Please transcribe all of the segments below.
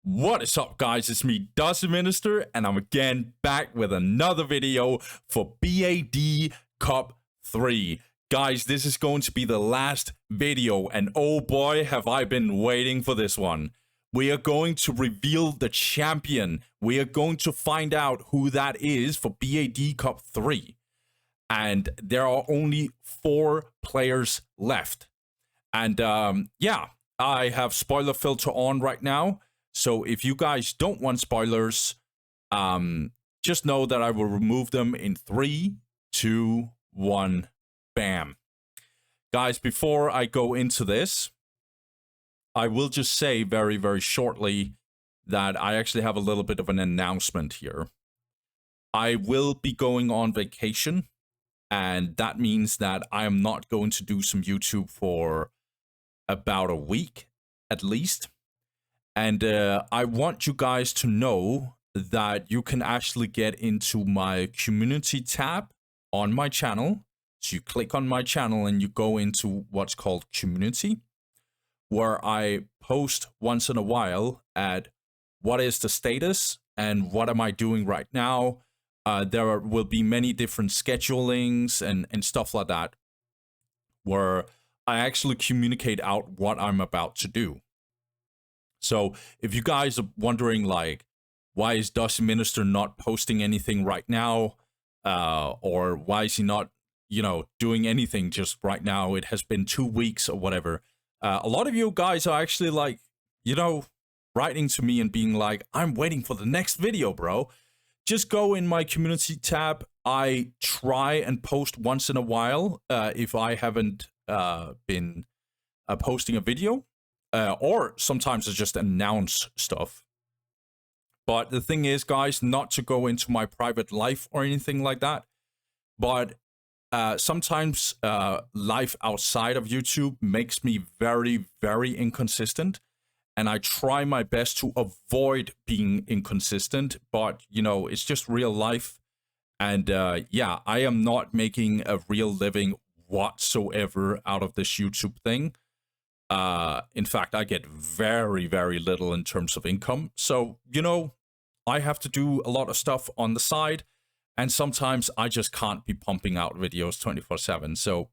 What is up, guys? It's me, Dusty Minister, and I'm again back with another video for BAD Cup 3. Guys, this is going to be the last video, and oh boy, have I been waiting for this one. We are going to reveal the champion. We are going to find out who that is for BAD Cup 3. And there are only 4 players left. And yeah, I have spoiler filter on right now. So if you guys don't want spoilers, just know that I will remove them in 3, 2, 1, bam. Guys, before I go into this, I will just say very, very shortly that I actually have a little bit of an announcement here. I will be going on vacation, and that means that I am not going to do some YouTube for about a week, at least. And I want you guys to know that you can actually get into my community tab on my channel. So you click on my channel and you go into what's called community, where I post once in a while at what is the status and what am I doing right now. There will be many different schedulings and stuff like that, where I actually communicate out what I'm about to do. So if you guys are wondering, like, why is Dusty Minister not posting anything right now? Or why is he not, doing anything just right now? It has been 2 weeks or whatever. A lot of you guys are actually like, writing to me and being like, I'm waiting for the next video, bro. Just go in my community tab. I try and post once in a while if I haven't been posting a video. Or sometimes I just announce stuff. But the thing is, guys, not to go into my private life or anything like that. But sometimes life outside of YouTube makes me very, very inconsistent. And I try my best to avoid being inconsistent. But, it's just real life. And yeah, I am not making a real living whatsoever out of this YouTube thing. In fact, I get very, very little in terms of income. So, I have to do a lot of stuff on the side. And sometimes I just can't be pumping out videos 24/7. So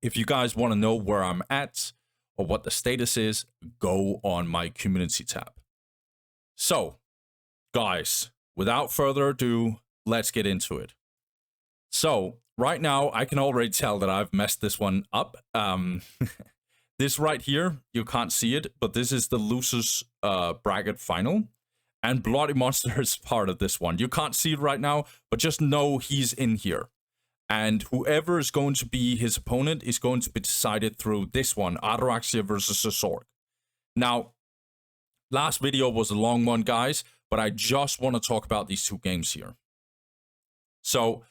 if you guys want to know where I'm at or what the status is, go on my community tab. So, guys, without further ado, let's get into it. So right now, I can already tell that I've messed this one up. This right here, you can't see it, but this is the losers bracket final. And Bloody Monster is part of this one. You can't see it right now, but just know he's in here. And whoever is going to be his opponent is going to be decided through this one, Ataraxia versus Soulstorm. Now, last video was a long one, guys, but I just want to talk about these 2 games here. So,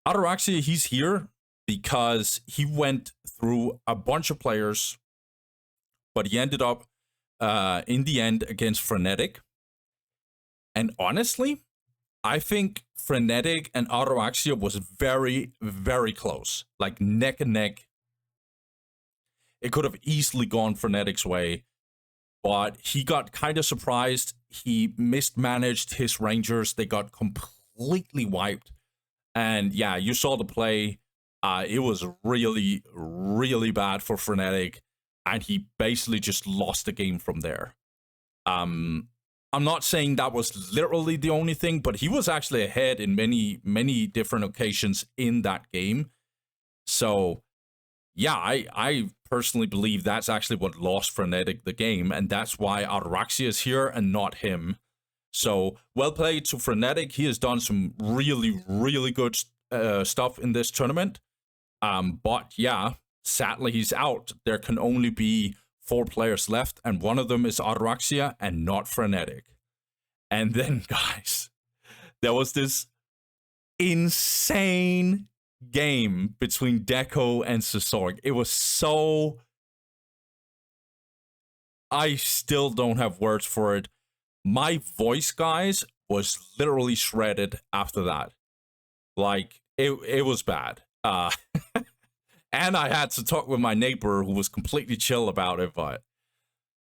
Ataraxia, he's here because he went through a bunch of players, but he ended up in the end against Frenetic. And honestly, I think Frenetic and Ataraxia was very, very close. Like neck and neck. It could have easily gone Frenetic's way, but he got kind of surprised. He mismanaged his Rangers. They got completely wiped. And yeah, you saw the play. It was really, really bad for Frenetic. And he basically just lost the game from there. I'm not saying that was literally the only thing, but he was actually ahead in many, many different occasions in that game. So, yeah, I personally believe that's actually what lost Frenetic the game, and that's why Ataraxia is here and not him. So, well played to Frenetic. He has done some really, really good stuff in this tournament. But, yeah, sadly, he's out. There can only be 4 players left, and one of them is Ataraxia and not Frenetic. And then, guys, there was this insane game between Deco and Soulstorm. It was so... I still don't have words for it. My voice, guys, was literally shredded after that. Like, it was bad. And I had to talk with my neighbor who was completely chill about it, but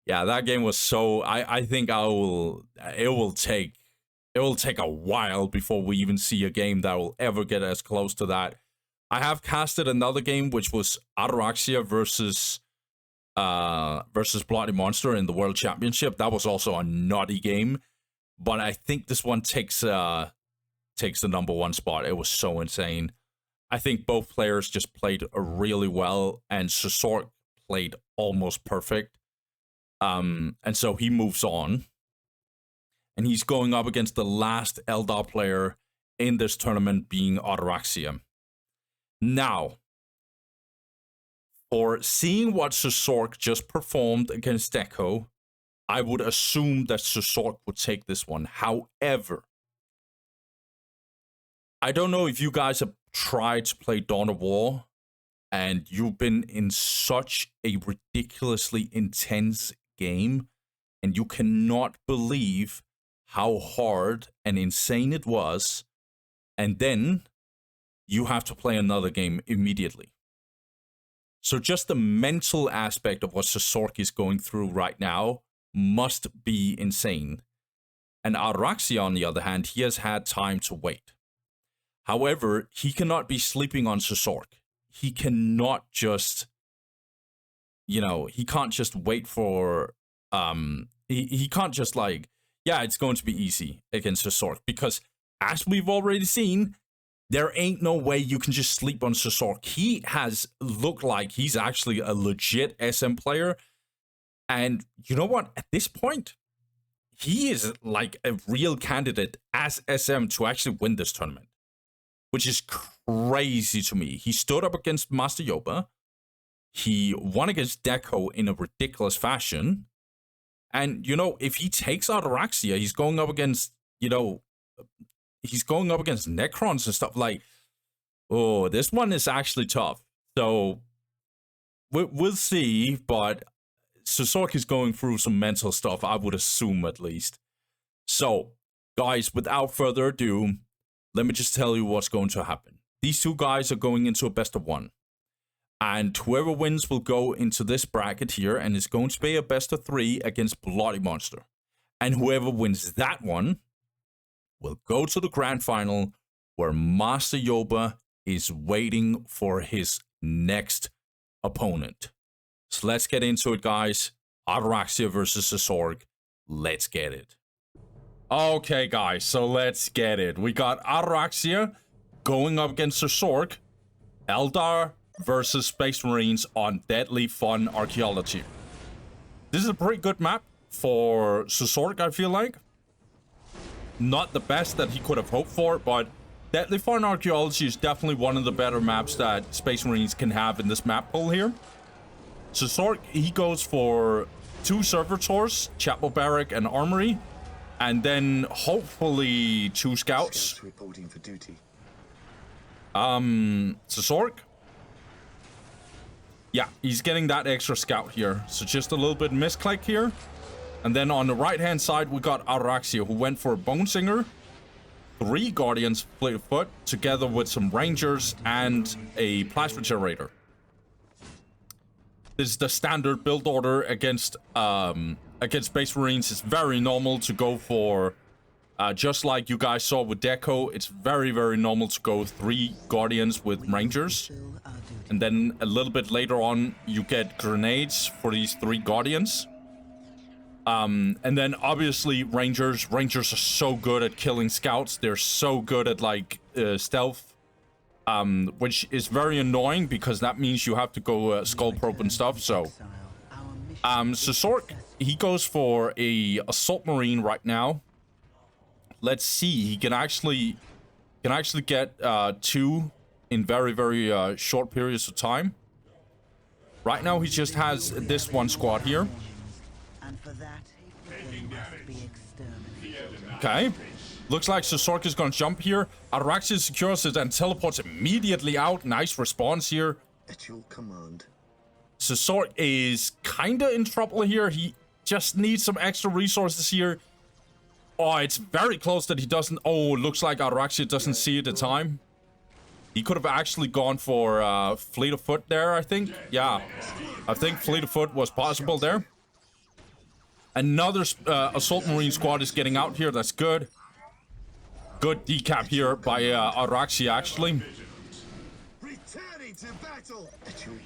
Yeah, that game was so... I think it will take a while before we even see a game that will ever get as close to that. I have casted another game, which was Ataraxia versus Bloody Monster in the World Championship. That was also a naughty game, but I think this one takes the #1 spot. It was so insane. I think both players just played really well, and Soulstorm played almost perfect. And so he moves on, and he's going up against the last Eldar player in this tournament, being Ataraxia. Now, for seeing what Soulstorm just performed against Deco, I would assume that Soulstorm would take this one. However, I don't know if you guys have tried to play Dawn of War, and you've been in such a ridiculously intense game, and you cannot believe how hard and insane it was, and then you have to play another game immediately. So just the mental aspect of what Soulstorm is going through right now must be insane. And Ataraxia, on the other hand, he has had time to wait. However, he cannot be sleeping on Soulstorm. He cannot just, he can't just wait for, he can't just like, yeah, it's going to be easy against Soulstorm. Because as we've already seen, there ain't no way you can just sleep on Soulstorm. He has looked like he's actually a legit SM player. And you know what? At this point, he is like a real candidate as SM to actually win this tournament, which is crazy to me. He stood up against Master Yoba. He won against Deco in a ridiculous fashion. And, if he takes Ataraxia, he's going up against, he's going up against Necrons and stuff. Like, oh, this one is actually tough. So, we'll see, but Soulstorm is going through some mental stuff, I would assume, at least. So, guys, without further ado, let me just tell you what's going to happen. These two guys are going into a best of one. And whoever wins will go into this bracket here, and it's going to be a best of 3 against Bloody Monster. And whoever wins that one will go to the grand final, where Master Yoba is waiting for his next opponent. So let's get into it, guys. Ataraxia versus Soulstorm. Let's get it. Okay, guys, so let's get it. We got Ataraxia going up against Soulstorm. Eldar versus Space Marines on Deadly Fun Archaeology. This is a pretty good map for Soulstorm, I feel like. Not the best that he could have hoped for, but Deadly Fun Archaeology is definitely one of the better maps that Space Marines can have in this map pool here. Soulstorm, he goes for 2 servitors, Chapel Barrack and Armory, and then hopefully 2 scouts. Reporting for duty. Soulstorm, yeah, he's getting that extra scout here. So just a little bit misclick here. And then on the right-hand side, we got Ataraxia, who went for a Bone Singer, 3 Guardians fleet of foot, together with some Rangers and a Plasma Generator. This is the standard build order against Space Marines. It's very normal to go for, just like you guys saw with Deco, it's very, very normal to go 3 Guardians with Rangers. And then a little bit later on, you get grenades for these 3 Guardians. And then obviously Rangers. Rangers are so good at killing scouts. They're so good at like stealth. Which is very annoying because that means you have to go skull probe and stuff. So, Soulstorm, he goes for a assault marine right now. Let's see, he can actually get 2 in very, very short periods of time. Right now, he just has this 1 squad here. Okay. Looks like Soulstorm is going to jump here. Ataraxia secures it and teleports immediately out. Nice response here. At your command. Soulstorm is kind of in trouble here. He just needs some extra resources here. Oh, it's very close that he doesn't... Oh, looks like Ataraxia doesn't see it at the time. He could have actually gone for Fleet of Foot there, I think. Yeah, I think Fleet of Foot was possible there. Another Assault Marine squad is getting out here. That's good. Good decap here by Araxi, actually.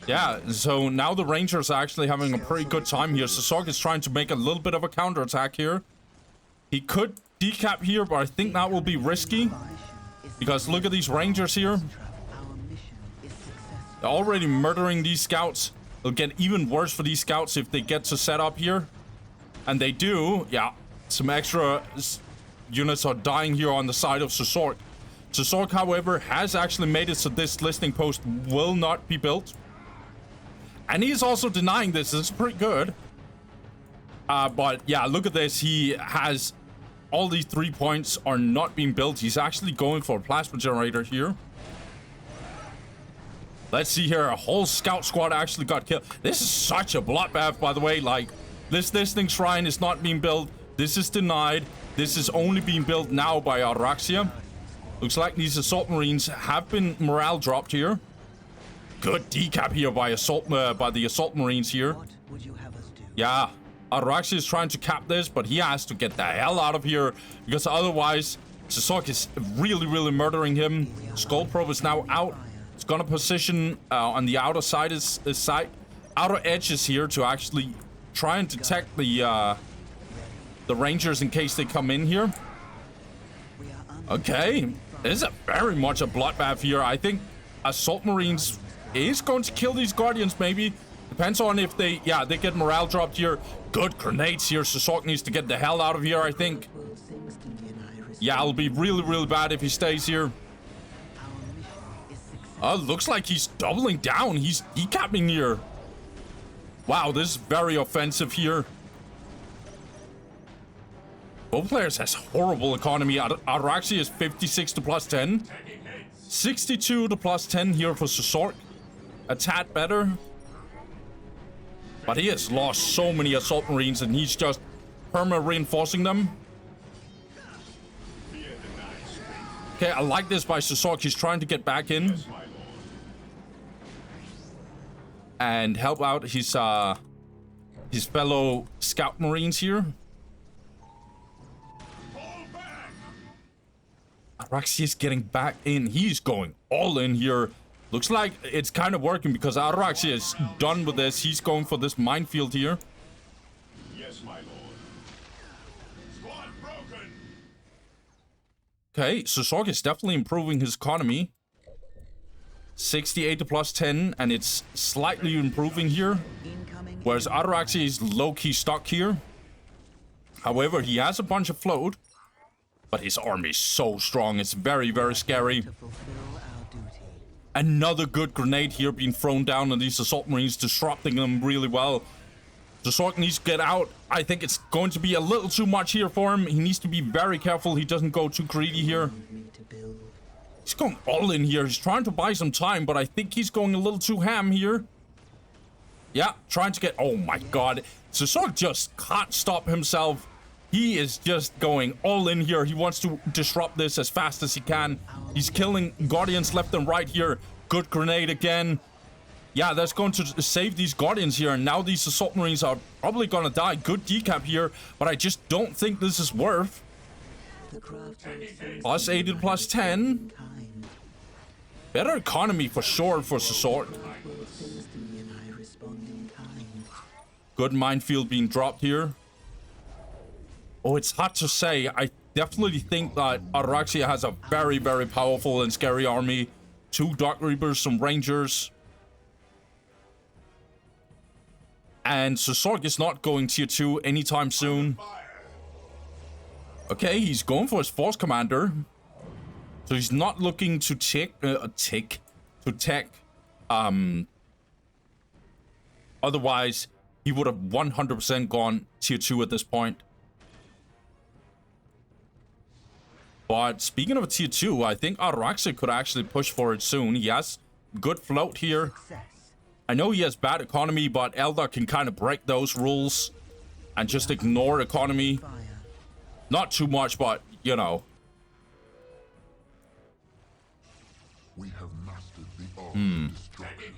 Yeah, so now the Rangers are actually having a pretty good time here. Sazok is trying to make a little bit of a counterattack here. He could decap here, but I think that will be risky. Because look at these Rangers here. They're already murdering these scouts. It'll get even worse for these scouts if they get to set up here. And they do. Yeah, some extra units are dying here on the side of Sazok. Sazok, however, has actually made it so this listening post will not be built. And he's also denying this. It's pretty good. But yeah, look at this. He has all these 3 points are not being built. He's actually going for a plasma generator here. Let's see here. A whole scout squad actually got killed. This is such a bloodbath, by the way. Like, this listening shrine is not being built. This is denied. This is only being built now by Araxia. Looks like these assault marines have been morale dropped here. Good decap here by the assault marines here. Yeah, Araxia is trying to cap this, but he has to get the hell out of here because otherwise Sazok is really, really murdering him. Skull Probe is now out. It's gonna position on the outer side outer edges here to actually try and detect the Rangers in case they come in here. Okay, this is very much a bloodbath here. I think Assault Marines is going to kill these Guardians, maybe. Depends on if they get morale dropped here. Good grenades here. Sazok needs to get the hell out of here, I think. Yeah, it'll be really, really bad if he stays here. Looks like he's doubling down. He's decapping here. Wow, this is very offensive here. Both players has horrible economy. Araxi is 56 to plus 10. 62 to plus 10 here for Sazok. A tad better. But he has lost so many assault marines and he's just perma-reinforcing them. Okay, I like this by Sazok. He's trying to get back in. And help out his fellow scout marines here. Araxi is getting back in. He's going all in here. Looks like it's kind of working because Araxi is done with this. He's going for this minefield here. Yes, my lord. Squad broken. Okay, Sazok is definitely improving his economy. 68 to plus 10, and it's slightly improving here. Whereas Araxi is low-key stuck here. However, he has a bunch of float. But his army is so strong. It's very, very scary. Another good grenade here being thrown down on these assault marines, disrupting them really well. Sazok needs to get out. I think it's going to be a little too much here for him. He needs to be very careful he doesn't go too greedy here. He's going all in here. He's trying to buy some time, but I think he's going a little too ham here. Yeah, trying to get... Oh my god. Sazok just can't stop himself. He is just going all in here. He wants to disrupt this as fast as he can. He's killing Guardians left and right here. Good grenade again. Yeah, that's going to save these Guardians here. And now these Assault Marines are probably going to die. Good decap here. But I just don't think this is worth. Plus 80 to plus 10. Better economy for sure for Sazok. Good minefield being dropped here. Oh, it's hard to say. I definitely think that Araxia has a very, very powerful and scary army. 2 Dark Reapers, some Rangers. And Sazok is not going tier 2 anytime soon. Okay, he's going for his Force Commander. So he's not looking to tech. Otherwise, he would have 100% gone tier 2 at this point. But speaking of a tier 2, I think Araxia could actually push for it soon. He has good float here. I know he has bad economy, but Eldar can kind of break those rules and just ignore economy. Not too much, but, you know. We have mastered the art of destruction.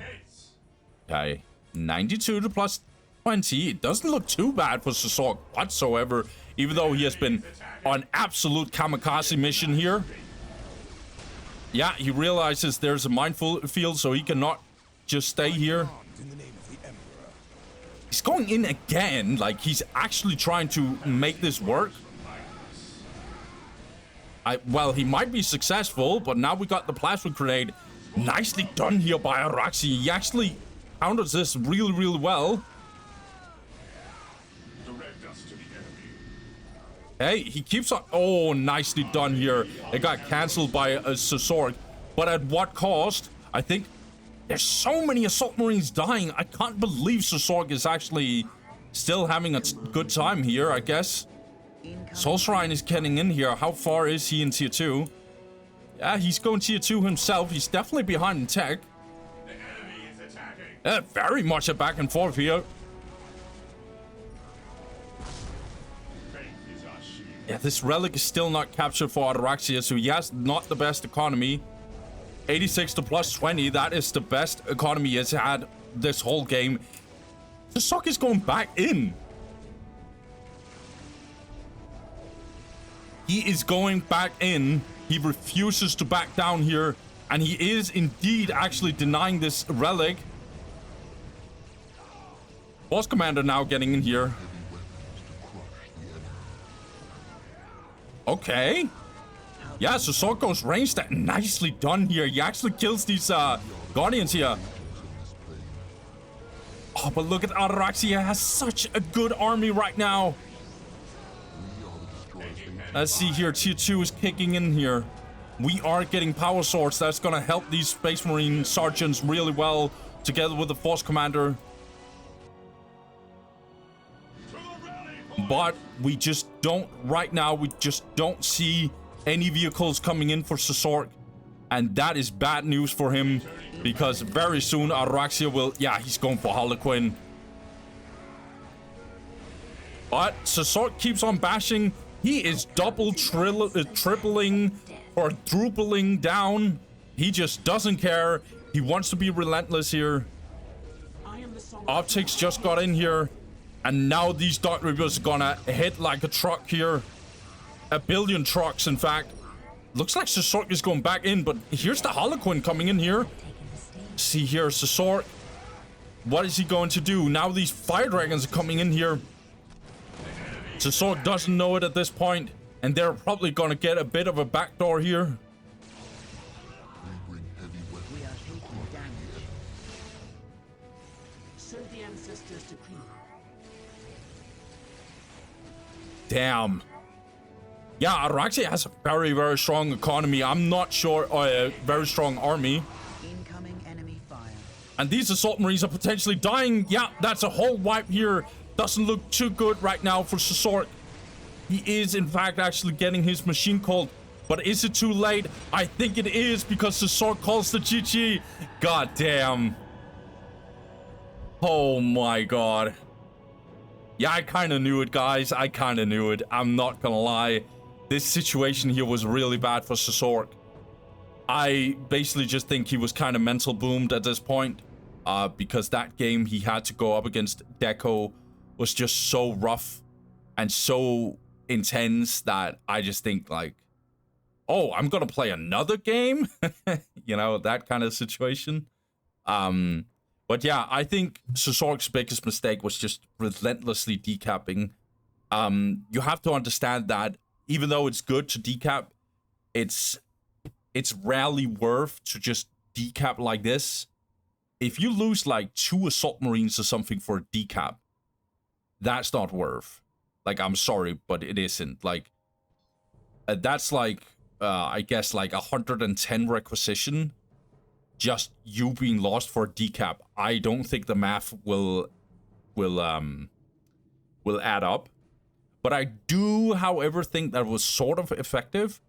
Okay. 92 to plus 20. It doesn't look too bad for Sazorc whatsoever, even though he has been on absolute kamikaze mission here. Yeah, he realizes there's a minefield, so he cannot just stay here. He's going in again, like he's actually trying to make this work. Well, he might be successful, but now we got the plasma grenade. Nicely done here by Araxi. He actually counters this really, really well. Hey, he keeps on. Oh, nicely done here. It got cancelled by Sazorc, but at what cost? I think there's so many assault marines dying. I can't believe Sazorc is actually still having a good time here, I guess. Soulstorm is getting in here. How far is he in tier 2? Yeah, he's going tier 2 himself. He's definitely behind in tech. The enemy is attacking. Very much a back and forth here. Yeah, this relic is still not captured for Araxia, so he has not the best economy. 86 to plus 20, that is the best economy he has had this whole game. Sazorc is going back in. He is going back in. He refuses to back down here, and he is indeed actually denying this relic. Boss commander now getting in here. Okay. Yeah, Sazorc goes ranged. Nicely done here. He actually kills these guardians here. Oh, but look at Araxia has such a good army right now. Let's see here. Tier 2 is kicking in here. We are getting power swords. That's going to help these Space Marine sergeants really well together with the Force Commander. But we just don't, right now, we just don't see any vehicles coming in for Sazorc. And that is bad news for him, because very soon Araxia will, yeah, he's going for Harlequin. But Sazorc keeps on bashing. He is tripling or drupling down. He just doesn't care. He wants to be relentless here. Optics just got in here. And now these Dark Reapers are gonna hit like a truck here. A billion trucks, in fact. Looks like Sazorc is going back in, but here's the Harlequin coming in here. See here, Sazorc. What is he going to do? Now these Fire Dragons are coming in here. Sazorc doesn't know it at this point, and they're probably gonna get a bit of a backdoor here. We are taking damage. So the ancestors decree. Damn. Yeah, Araxia has a very, very strong economy. I'm not sure, a very strong army. Incoming enemy fire. And these assault marines are potentially dying. Yeah, that's a whole wipe here. Doesn't look too good right now for Sazorc. He is, in fact, actually getting his machine called. But is it too late? I think it is, because Sazorc calls the GG. God damn. Oh my god. Yeah, I kind of knew it, guys. I kind of knew it. I'm not gonna lie. This situation here was really bad for Sazorc. I basically just think he was kind of mental boomed at this point. Because that game he had to go up against Deco was just so rough and so intense that I just think, like, oh, I'm gonna play another game. You know, that kind of situation. But yeah, I think Sazorc's biggest mistake was just relentlessly decapping. You have to understand that even though it's good to decap, it's rarely worth to just decap like this. If you lose like 2 assault marines or something for a decap, that's not worth. Like, I'm sorry, but it isn't. Like, that's like, I guess, like 110 requisition. Just you being lost for a decap. I don't think the math will add up. But I do, however, think that was sort of effective.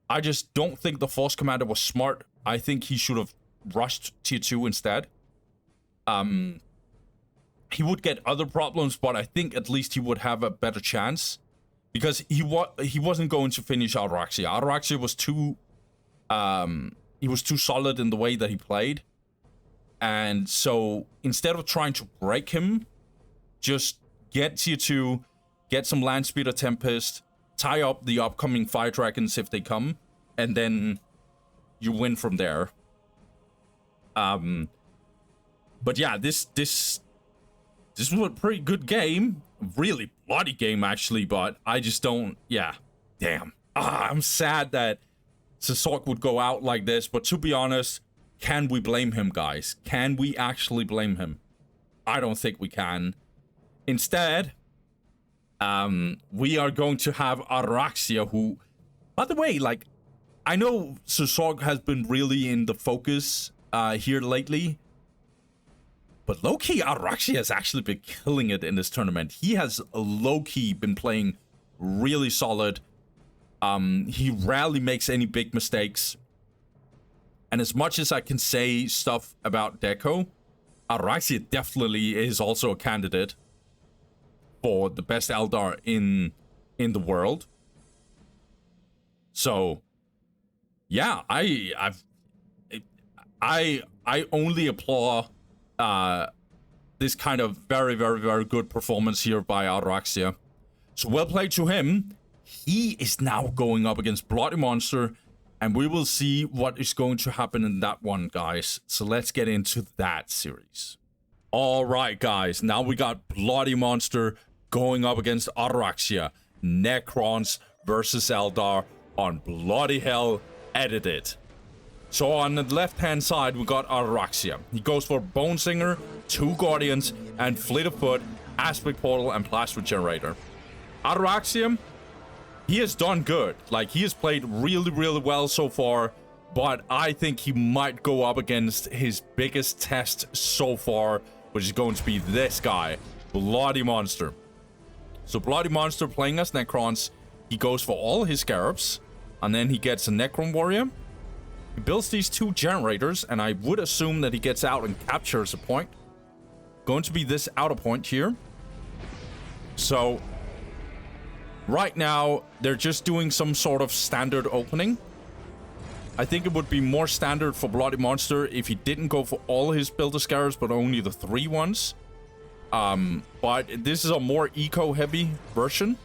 I just don't think the Force Commander was smart. I think he should have rushed tier 2 instead. He would get other problems, but I think at least he would have a better chance. Because he wasn't going to finish Araxia. Araxia was too... he was too solid in the way that he played. And so, instead of trying to break him, just get tier 2, get some land speed or Tempest, tie up the upcoming fire dragons if they come, and then you win from there. But yeah, this was a pretty good game. Really bloody game, actually, but I just don't... Yeah. Damn. I'm sad that Soulstorm would go out like this, but to be honest, can we blame him, guys? Can we actually blame him? I don't think we can. Instead, we are going to have Araxia, who... By the way, like, I know Soulstorm has been really in the focus here lately, but low-key, Araxia has actually been killing it in this tournament. He has low-key been playing really solid. He rarely makes any big mistakes. And as much as I can say stuff about Deco, Araxia definitely is also a candidate for the best Eldar in the world. So, yeah, I only applaud this kind of very, very, very good performance here by Araxia. So well played to him. He is now going up against Bloody Monster, and we will see what is going to happen in that one, guys. So let's get into that series. All right, guys. Now we got Bloody Monster going up against Araxia. Necrons versus Eldar on Bloody Hell Edited. So on the left-hand side, we got Araxia. He goes for Bone Singer, 2 Guardians, and Fleet of Foot, Aspect Portal, and Plasma Generator. Araxia, he has done good. Like, he has played really, really well so far, but I think he might go up against his biggest test so far, which is going to be this guy, Bloody Monster. So Bloody Monster playing as Necrons, he goes for all his Scarabs, and then he gets a Necron Warrior. He builds these 2 generators, and I would assume that he gets out and captures a point. Going to be this outer point here. So, right now, they're just doing some sort of standard opening. I think it would be more standard for Bloody Monster if he didn't go for all his Builder Scarabs, but only the 3 ones. But this is a more eco-heavy version.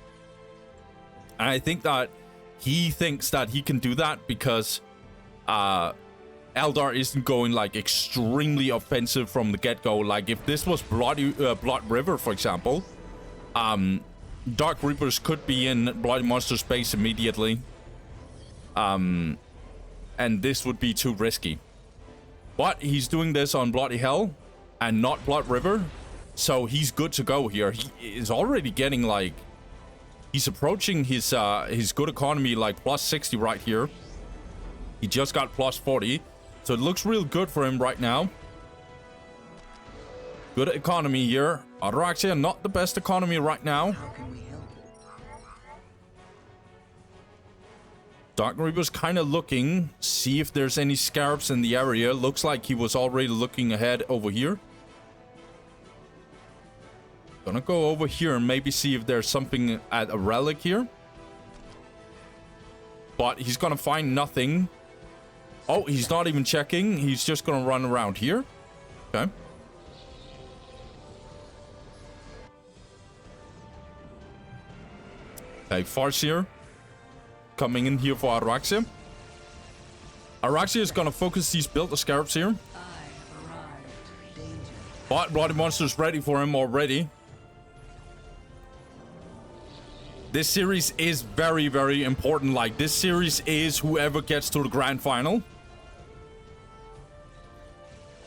And I think that he thinks that he can do that because... Eldar isn't going like extremely offensive from the get-go. Like if this was Blood River, for example, Dark Reapers could be in Bloody Monster space immediately, and this would be too risky. But he's doing this on Bloody Hell and not Blood River, so he's good to go here. He is already getting like, he's approaching his good economy like plus 60 right here. He just got plus 40, so it looks real good for him right now. Good economy here. Araxia, not the best economy right now. How can we help? Dark Reaper's kind of looking, see if there's any Scarabs in the area. Looks like he was already looking ahead over here. Gonna go over here and maybe see if there's something at a relic here. But he's gonna find nothing. Oh, he's not even checking. He's just gonna run around here. Okay. Okay, Farseer coming in here for Araxia. Araxia is gonna focus these Builder Scarabs here. But Bloody Monster's ready for him already. This series is very, very important. Like, this series is whoever gets to the grand final.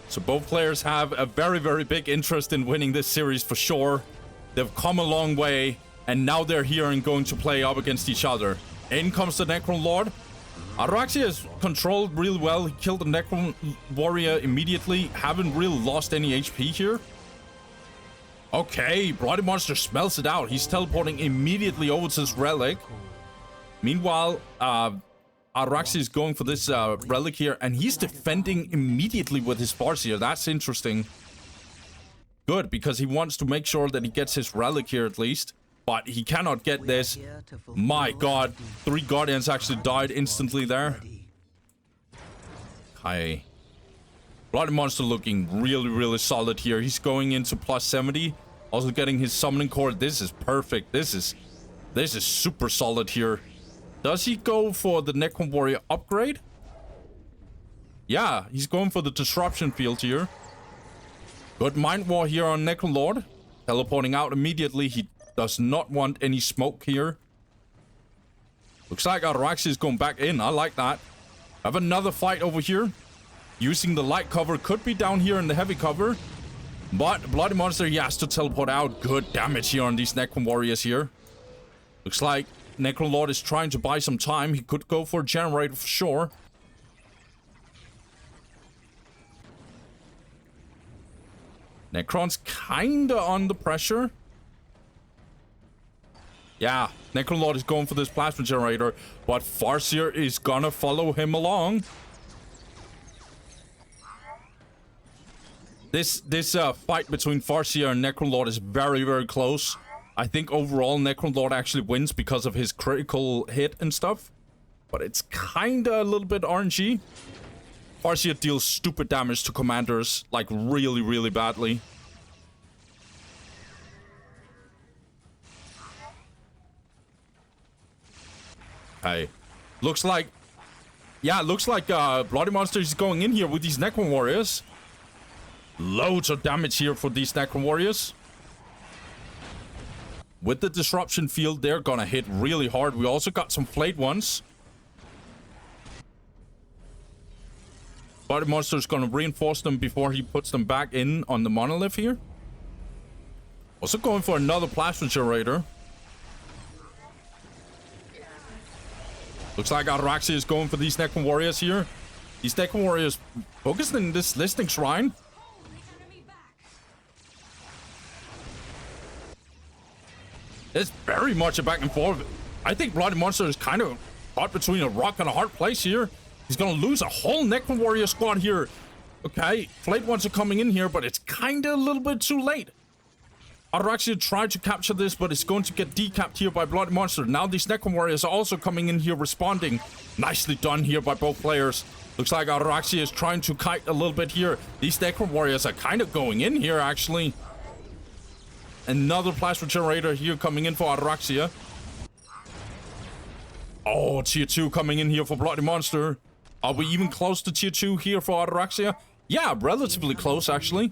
So both players have a very, very big interest in winning this series for sure. They've come a long way, and now they're here and going to play up against each other. In comes the Necron Lord. Araxia is controlled really well. He killed the Necron Warrior immediately. Haven't really lost any HP here. Okay, Bloody Monster smells it out. He's teleporting immediately over to his relic. Meanwhile, Araxia is going for this relic here, and he's defending immediately with his Farseer. That's interesting. Good, because he wants to make sure that he gets his relic here at least. But he cannot get this. My god, 3 Guardians actually died instantly there. Okay. Bloody Monster looking really, really solid here. He's going into plus 70. Also getting his summoning core. This is perfect. This is super solid here. Does he go for the Necron Warrior upgrade? Yeah, he's going for the disruption field here. Good Mind War here on Necron Lord. Teleporting out immediately. He does not want any smoke here. Looks like Araxi is going back in. I like that. Have another fight over here. Using the light cover. Could be down here in the heavy cover. But Bloody Monster, he has to teleport out. Good damage here on these Necron Warriors here. Looks like Necron Lord is trying to buy some time. He could go for a generator for sure. Necron's kinda under pressure. Yeah, Necron Lord is going for this plasma generator, but Farseer is gonna follow him along. This fight between Farseer and Necron Lord is very, very close. I think overall Necron Lord actually wins because of his critical hit and stuff. But it's kinda a little bit RNG. Farseer deals stupid damage to commanders, like really, really badly. Hey, looks like Bloody Monster is going in here with these Necron Warriors. Loads of damage here for these Necron Warriors. With the disruption field, they're gonna hit really hard. We also got some flayed ones. Bloody Monster is gonna reinforce them before he puts them back in on the monolith here. Also going for another plasma generator. Looks like Araxi is going for these Necron Warriors here. These Necron Warriors focused in this listening shrine. It's very much a back and forth. I think Bloody Monster is kind of caught between a rock and a hard place here. He's gonna lose a whole Necron Warrior squad here. Okay, flayed ones are coming in here, but it's kind of a little bit too late. Araxia tried to capture this, but it's going to get decapped here by Bloody Monster. Now these Necron Warriors are also coming in here responding. Nicely done here by both players. Looks like Araxia is trying to kite a little bit here. These Necron Warriors are kind of going in here, actually. Another plasma generator here coming in for Araxia. Oh, tier 2 coming in here for Bloody Monster. Are we even close to tier 2 here for Araxia? Yeah, relatively close, actually.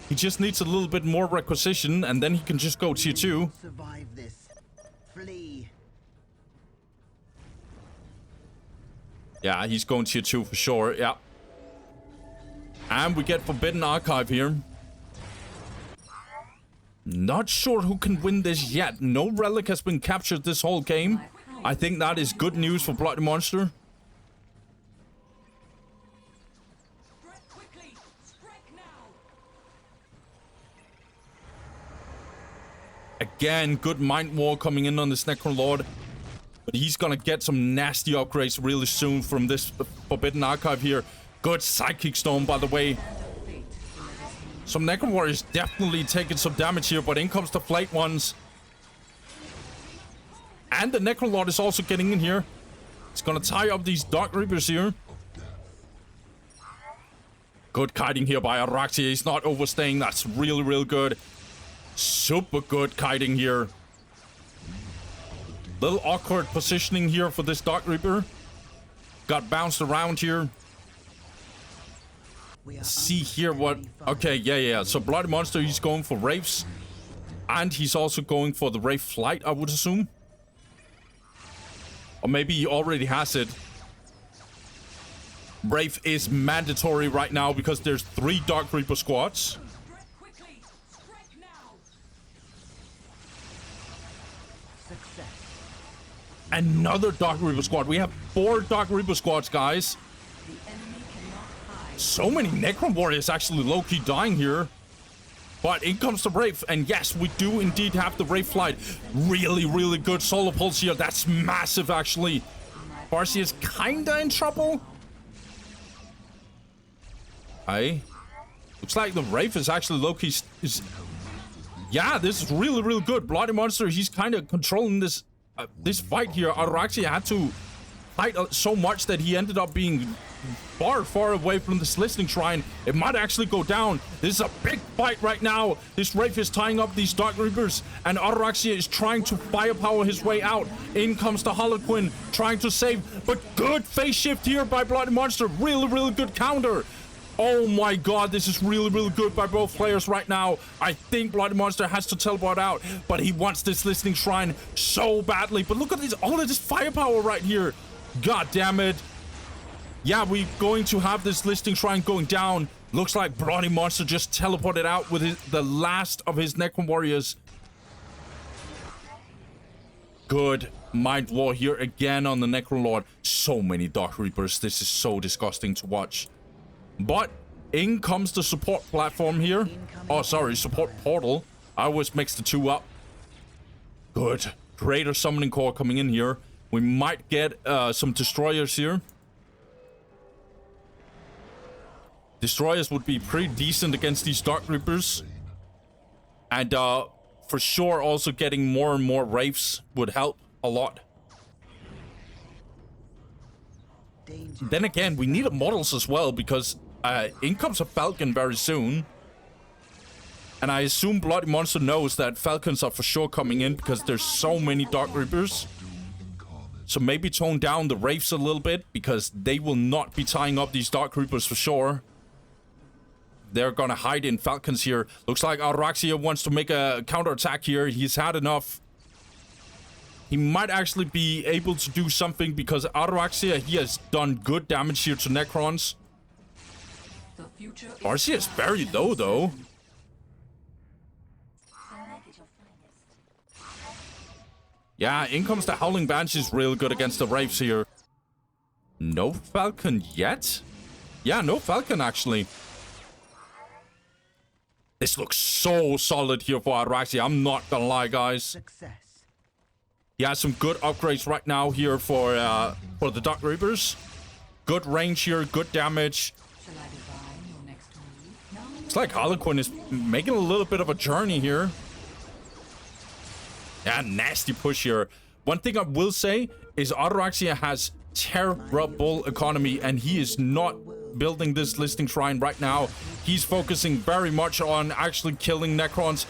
He just needs a little bit more requisition, and then he can just go tier 2. Survive this. Flee. Yeah, he's going tier 2 for sure, yeah. And we get Forbidden Archive here. Not sure who can win this yet. No relic has been captured this whole game. I think that is good news for Bloody Monster. Again, good Mind War coming in on this Necron Lord. But he's gonna get some nasty upgrades really soon from this Forbidden Archive here. Good Psychic Storm, by the way. Some Necron Warriors definitely taking some damage here, but in comes the flayed ones. And the Necron Lord is also getting in here. It's gonna tie up these Dark Reapers here. Good kiting here by Araxia. He's not overstaying. That's really, really good. Super good kiting here. Little awkward positioning here for this Dark Reaper. Got bounced around here. See here what... Okay, yeah. So Bloody Monster, he's going for Wraiths. And he's also going for the Wraith Flight, I would assume. Or maybe he already has it. Wraith is mandatory right now because there's 3 Dark Reaper squads. Another Dark Reaper squad. We have 4 Dark Reaper squads, guys. So many Necron Warriors actually low-key dying here. But in comes the Wraith. And yes, we do indeed have the Wraith Flight. Really, really good Solar Pulse here. That's massive, actually. Farsi is kinda in trouble. Hey. Looks like the Wraith is actually low-key... Yeah, this is really, really good. Bloody Monster, he's kind of controlling this... this fight here. Araxia had to fight so much that he ended up being far away from this listening shrine. It might actually go down. This is a big fight right now. This Wraith is tying up these Dark Reapers, and Ataraxia is trying to firepower his way out. In comes the Harlequin, trying to save, but good phase shift here by Bloody Monster. Really good counter. Oh my god, this is really good by both players right now. I think Bloody Monster has to teleport out, but he wants this listening shrine so badly. But look at this, all of this firepower right here. God damn it. Yeah, we're going to have this listening shrine going down. Looks like Bloody Monster just teleported out with the last of his Necron warriors. Good mind war here again on the Necron Lord. So many Dark Reapers. This is so disgusting to watch. But in comes the support platform here. Oh, sorry, support portal. I always mix the two up. Good. Greater Summoning Core coming in here. We might get some destroyers here. Destroyers would be pretty decent against these Dark Reapers. And for sure, also getting more and more Wraiths would help a lot. Then again, we need models as well, because in comes a Falcon very soon. And I assume Bloody Monster knows that Falcons are for sure coming in, because there's so many Dark Reapers. So maybe tone down the Wraiths a little bit, because they will not be tying up these Dark Reapers for sure. They're gonna hide in Falcons here. Looks like Araxia wants to make a counterattack here. He's had enough. He might actually be able to do something, because Araxia, he has done good damage here to Necrons. Arcia is very low though. Yeah, in comes the Howling Banshees, real good against the Wraiths here. No Falcon yet? Yeah, no Falcon actually. This looks so solid here for Araxia. I'm not gonna lie, guys. Success. He has some good upgrades right now here for the Dark Reapers. Good range here, good damage. It's like Harlequin is making a little bit of a journey here. Yeah, nasty push here. One thing I will say is Ataraxia has terrible economy, and he is not building this listing shrine right now. He's focusing very much on actually killing Necrons.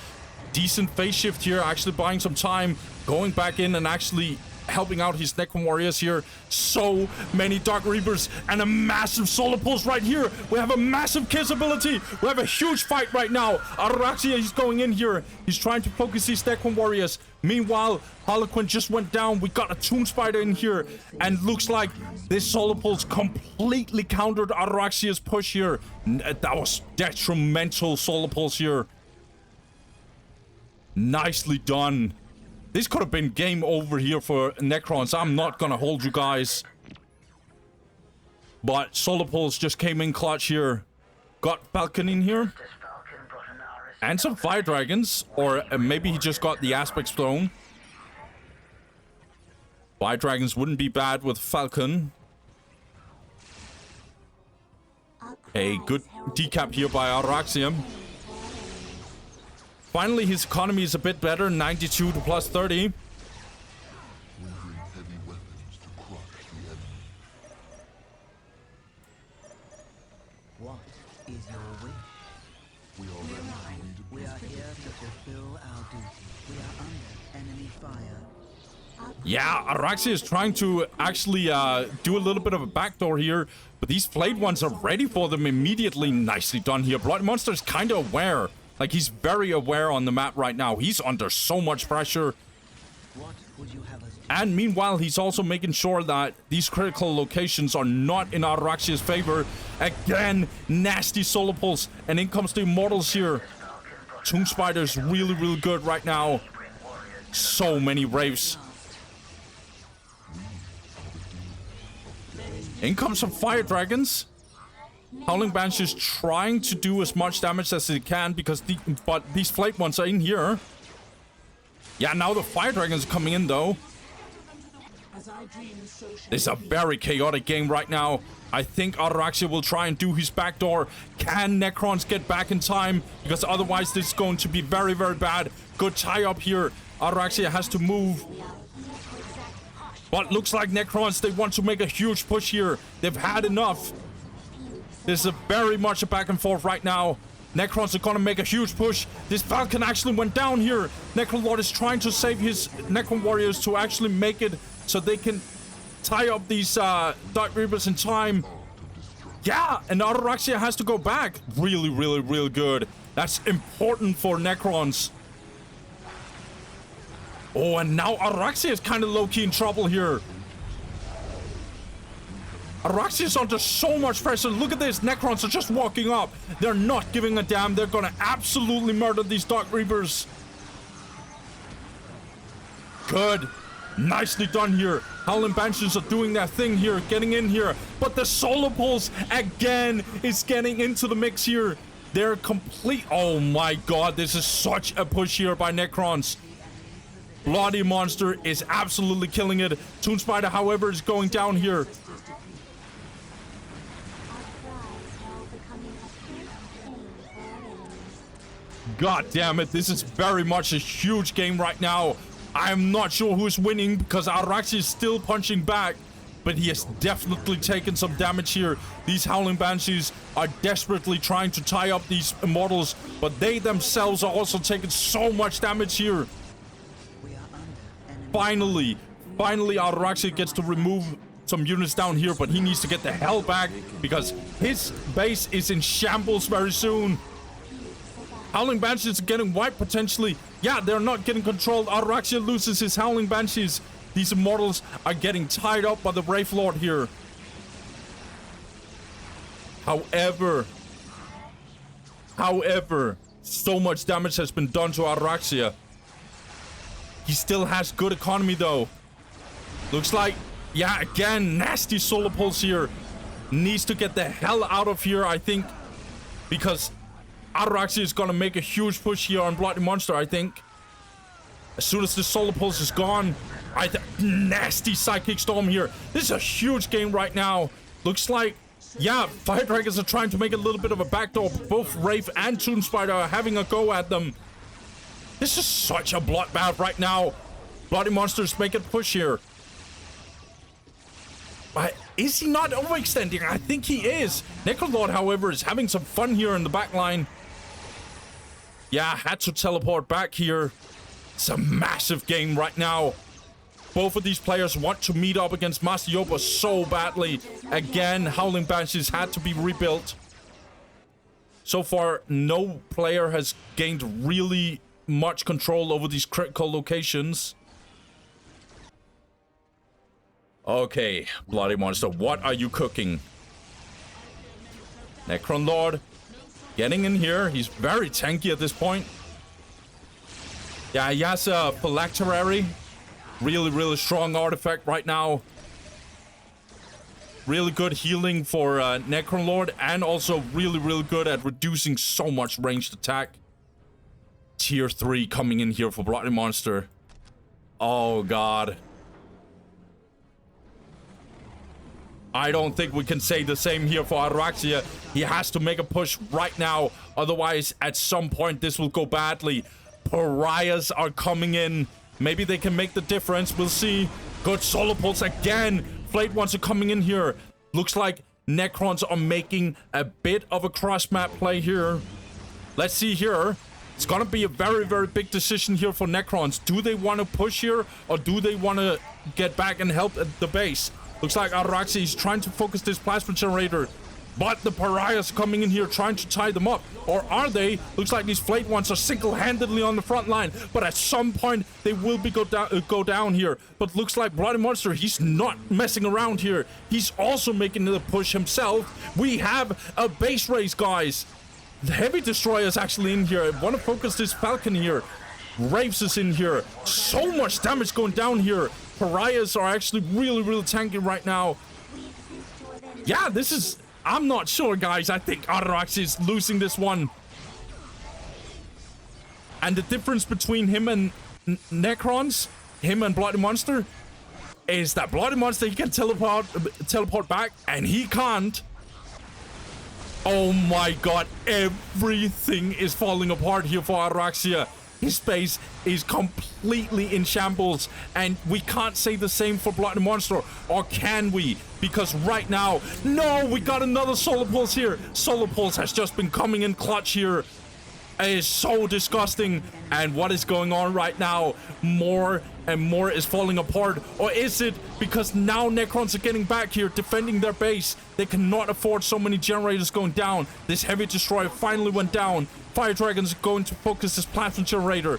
Decent phase shift here, actually buying some time, going back in and actually helping out his Necron warriors here. So many Dark Reapers and a massive Solar Pulse right here. We have a massive Kiss ability. We have a huge fight right now. Ataraxia, he's going in here. He's trying to focus these Necron warriors. Meanwhile, Harlequin just went down. We got a Tomb Spider in here. And looks like this Solar Pulse completely countered Ataraxia's push here. That was detrimental Solar Pulse here. Nicely done. This could have been game over here for Necrons. I'm not gonna hold you guys. But Solar Pulse just came in clutch here. Got Falcon in here. And some Fire Dragons. Or maybe he just got the Aspects Thrown. Fire Dragons wouldn't be bad with Falcon. A good decap here by Araxia. Finally, his economy is a bit better, 92 to plus 30. What is your wish? We are here to fulfill our duty. We are under enemy fire. Yeah, Araxia is trying to actually do a little bit of a backdoor here, but these Flayed Ones are ready for them immediately. Nicely done here. Blood Monster is kind of aware. Like, he's very aware on the map right now. He's under so much pressure. What would you have us do? And meanwhile, he's also making sure that these critical locations are not in Ataraxia's favor. Again, nasty Solar Pulse. And in comes the Immortals here. Tomb Spider's really, really good right now. So many Wraiths. In comes some Fire Dragons. Howling Banshee is trying to do as much damage as he can, because these Flayed Ones are in here. Yeah, now the Fire Dragons are coming in though. This is a very chaotic game right now. I think Ataraxia will try and do his backdoor. Can Necrons get back in time? Because otherwise this is going to be very, very bad. Good tie up here. Ataraxia has to move. But looks like Necrons, they want to make a huge push here. They've had enough. This is very much a back and forth right now. Necrons are gonna make a huge push. This Falcon actually went down here. Necrolord is trying to save his Necron warriors to actually make it so they can tie up these Dark Reapers in time. Yeah, and Ataraxia has to go back. Really, really, really good. That's important for Necrons. Oh, and now Ataraxia is kind of low-key in trouble here. Ataraxia is under so much pressure. Look at this. Necrons are just walking up. They're not giving a damn. They're gonna absolutely murder these Dark Reapers. Good. Nicely done here. Howling Banshees are doing their thing here, getting in here. But the Solar Pulse, again, is getting into the mix here. They're complete. Oh my god, this is such a push here by Necrons. Bloody Monster is absolutely killing it. Toon Spider, however, is going down here. God damn it, this is very much a huge game right now. I'm not sure who's winning because Araxi is still punching back, but he has definitely taken some damage here. These Howling Banshees are desperately trying to tie up these Immortals, but they themselves are also taking so much damage here. Finally, Araxi gets to remove some units down here, but he needs to get the hell back because his base is in shambles very soon. Howling Banshees are getting wiped potentially. Yeah, they're not getting controlled. Araxia loses his Howling Banshees. These Immortals are getting tied up by the Wraith Lord here. However, so much damage has been done to Araxia. He still has good economy though. Looks like, yeah, again, nasty Solar Pulse here. Needs to get the hell out of here, I think, because Ataraxia is gonna make a huge push here on Bloody Monster, I think. As soon as the Solar Pulse is gone, nasty Psychic Storm here. This is a huge game right now. Looks like, yeah, Fire Dragons are trying to make a little bit of a backdoor. Both Wraith and Toon Spider are having a go at them. This is such a bloodbath right now. Bloody Monsters make a push here. But is he not overextending? I think he is. Necrolord, however, is having some fun here in the back line. Yeah, had to teleport back here. It's a massive game right now. Both of these players want to meet up against Master Yoba so badly. Again, Howling Banshees had to be rebuilt. So far, no player has gained really much control over these critical locations. Okay, Bloody Monster, what are you cooking? Necron Lord getting in here. He's very tanky at this point. Yeah, he has a Phylacterary. Really, really strong artifact right now. Really good healing for Necron Lord, and also really, really good at reducing so much ranged attack. Tier 3 coming in here for Bloody Monster. Oh, God. I don't think we can say the same here for Araxia. He has to make a push right now. Otherwise, at some point, this will go badly. Pariahs are coming in. Maybe they can make the difference. We'll see. Good Solar Pulse again. Flayed ones are coming in here. Looks like Necrons are making a bit of a cross-map play here. Let's see here. It's gonna be a very, very big decision here for Necrons. Do they want to push here, or do they want to get back and help at the base? Looks like Ataraxia is trying to focus this plasma generator, but the Pariahs coming in here trying to tie them up. Or are they? Looks like these Flayed ones are single-handedly on the front line, but at some point they will be go down here. But looks like Bloody Monster, he's not messing around here. He's also making the push himself. We have a base race, guys. The Heavy Destroyer is actually in here. I want to focus this Falcon here. Wraiths is in here. So much damage going down here. Pariahs are actually really, really tanky right now. Yeah, this is... I'm not sure, guys. I think Ataraxia is losing this one. And the difference between him and Necrons, him and Bloody Monster, is that Bloody Monster, he can teleport back, and he can't. Oh my god, everything is falling apart here for Ataraxia. His base is completely in shambles, and we can't say the same for Bloody Monster, or can we? Because right now, no, we got another Solar Pulse here. Solar Pulse has just been coming in clutch here. It is so disgusting. And what is going on right now? More and more is falling apart. Or is it because now Necrons are getting back here, defending their base? They cannot afford so many generators going down. This heavy destroyer finally went down. Fire Dragon's going to focus this plasma generator.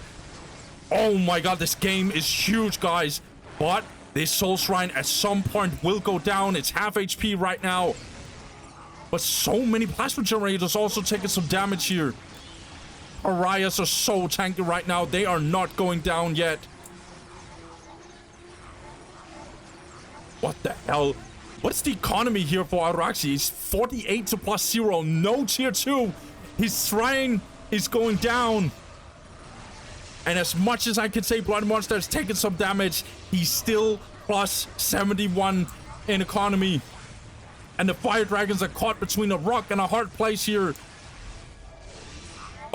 Oh my god, this game is huge, guys. But this Soul Shrine at some point will go down. It's half HP right now. But so many plasma generators also taking some damage here. Pariahs are so tanky right now. They are not going down yet. What the hell? What's the economy here for Araxi? He's 48 to +0. No tier 2. His shrine is going down. And as much as I can say Bloody Monster has taken some damage, he's still +71 in economy. And the Fire Dragons are caught between a rock and a hard place here.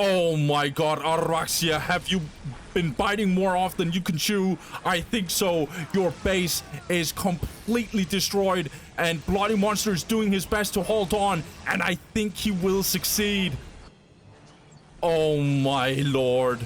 Oh my god, Araxia, have you been biting more off than you can chew? I think so. Your base is completely destroyed, and Bloody Monster is doing his best to hold on, and I think he will succeed. Oh my lord.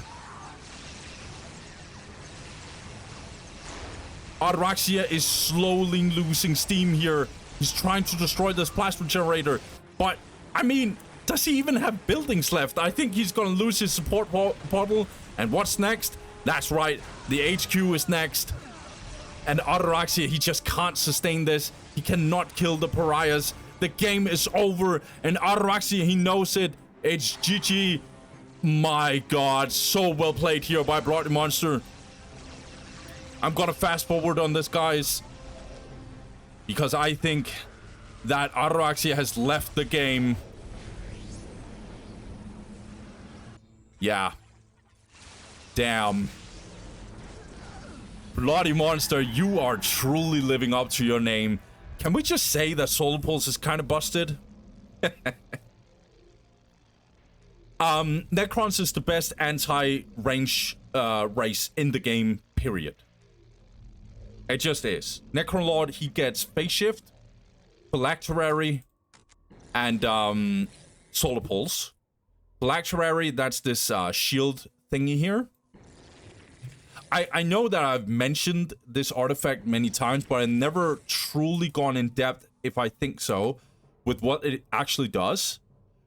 Araxia is slowly losing steam here. He's trying to destroy this plasma generator, but I mean, does he even have buildings left? I think he's gonna lose his support portal. And what's next? That's right, the HQ is next. And Araxia, he just can't sustain this. He cannot kill the Pariahs. The game is over, and Araxia, he knows it. It's GG. My god, so well played here by Bloody Monster. I'm gonna fast forward on this, guys, because I think that Araxia has left the game. Yeah. Damn. Bloody Monster, you are truly living up to your name. Can we just say that Solar Pulse is kind of busted? Necrons is the best anti-range race in the game, period. It just is. Necron Lord, he gets Phase Shift, Phylacterary, and Solar Pulse. Phylacterary, that's this shield thingy here. I know that I've mentioned this artifact many times, but I've never truly gone in depth, if I think so, with what it actually does.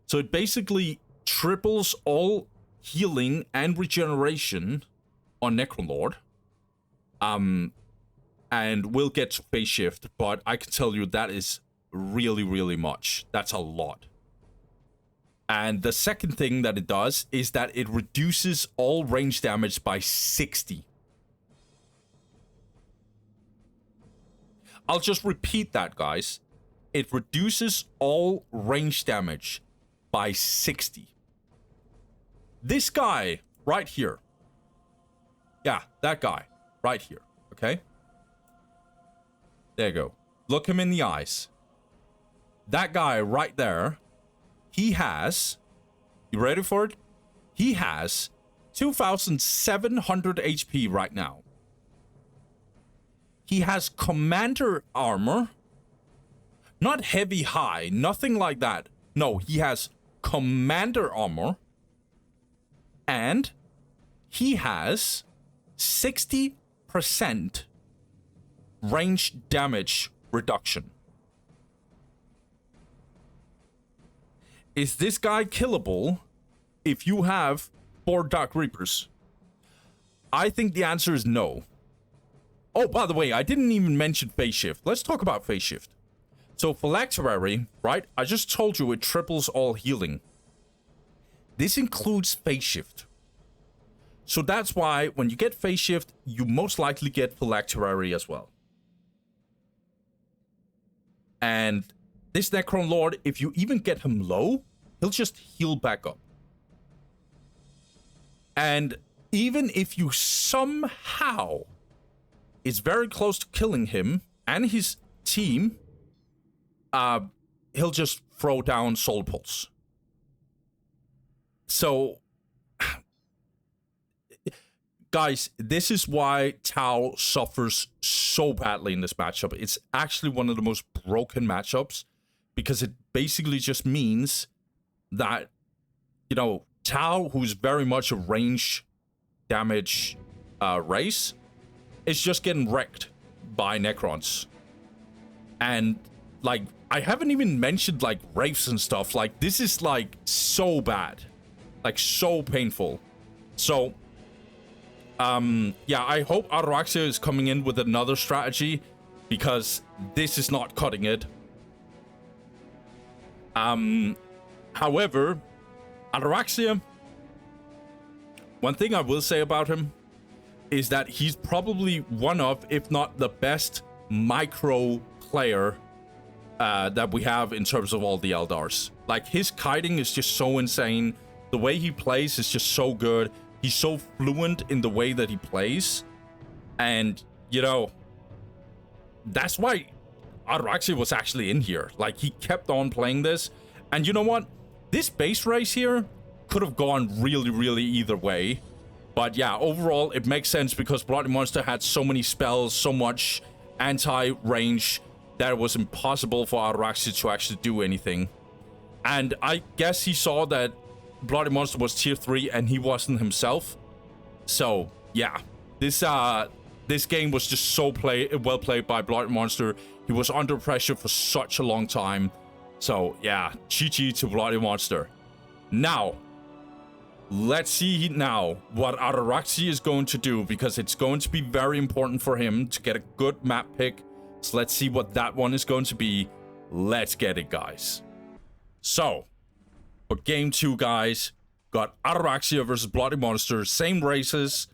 So it basically triples all healing and regeneration on Necron Lord. And we'll get to Phase Shift, but I can tell you that is really, really much. That's a lot. And the second thing that it does is that it reduces all range damage by 60. I'll just repeat that, guys. It reduces all range damage by 60. This guy right here. Yeah, that guy right here. Okay? There you go. Look him in the eyes. That guy right there. He has, you ready for it? He has 2,700 HP right now. He has commander armor. Not heavy high, nothing like that. No, he has commander armor. And he has 60% range damage reduction. Is this guy killable if you have 4 Dark Reapers? I think the answer is no. Oh, by the way, I didn't even mention Phase Shift. Let's talk about Phase Shift. So, Phylacterary, right? I just told you it triples all healing. This includes Phase Shift. So that's why when you get Phase Shift, you most likely get Phylacterary as well. And this Necron Lord, if you even get him low, he'll just heal back up. And even if you somehow is very close to killing him and his team, he'll just throw down Soul Pulse. So guys, this is why Tao suffers so badly in this matchup. It's actually one of the most broken matchups because it basically just means that, you know, Tao, who's very much a range damage race, is just getting wrecked by Necrons. And, like, I haven't even mentioned, like, Wraiths and stuff. Like, this is, like, so bad. Like, so painful. So, yeah, I hope Ataraxia is coming in with another strategy, because this is not cutting it. However, Ataraxia, one thing I will say about him is that he's probably one of, if not the best micro player that we have in terms of all the Eldars. Like, his kiting is just so insane. The way he plays is just so good. He's so fluent in the way that he plays. And, you know, that's why Ataraxia was actually in here. Like, he kept on playing this. And you know what? This base race here could have gone really, really either way. But yeah, overall, it makes sense because Bloody Monster had so many spells, so much anti-range that it was impossible for Ataraxia to actually do anything. And I guess he saw that Bloody Monster was tier 3 and he wasn't himself. So, yeah. This game was just so well played by Bloody Monster. He was under pressure for such a long time. So, yeah. GG to Bloody Monster. Now, let's see now what Ataraxia is going to do, because it's going to be very important for him to get a good map pick. So let's see what that one is going to be. Let's get it, guys. So, for game 2, guys, got Ataraxia versus Bloody Monster. Same races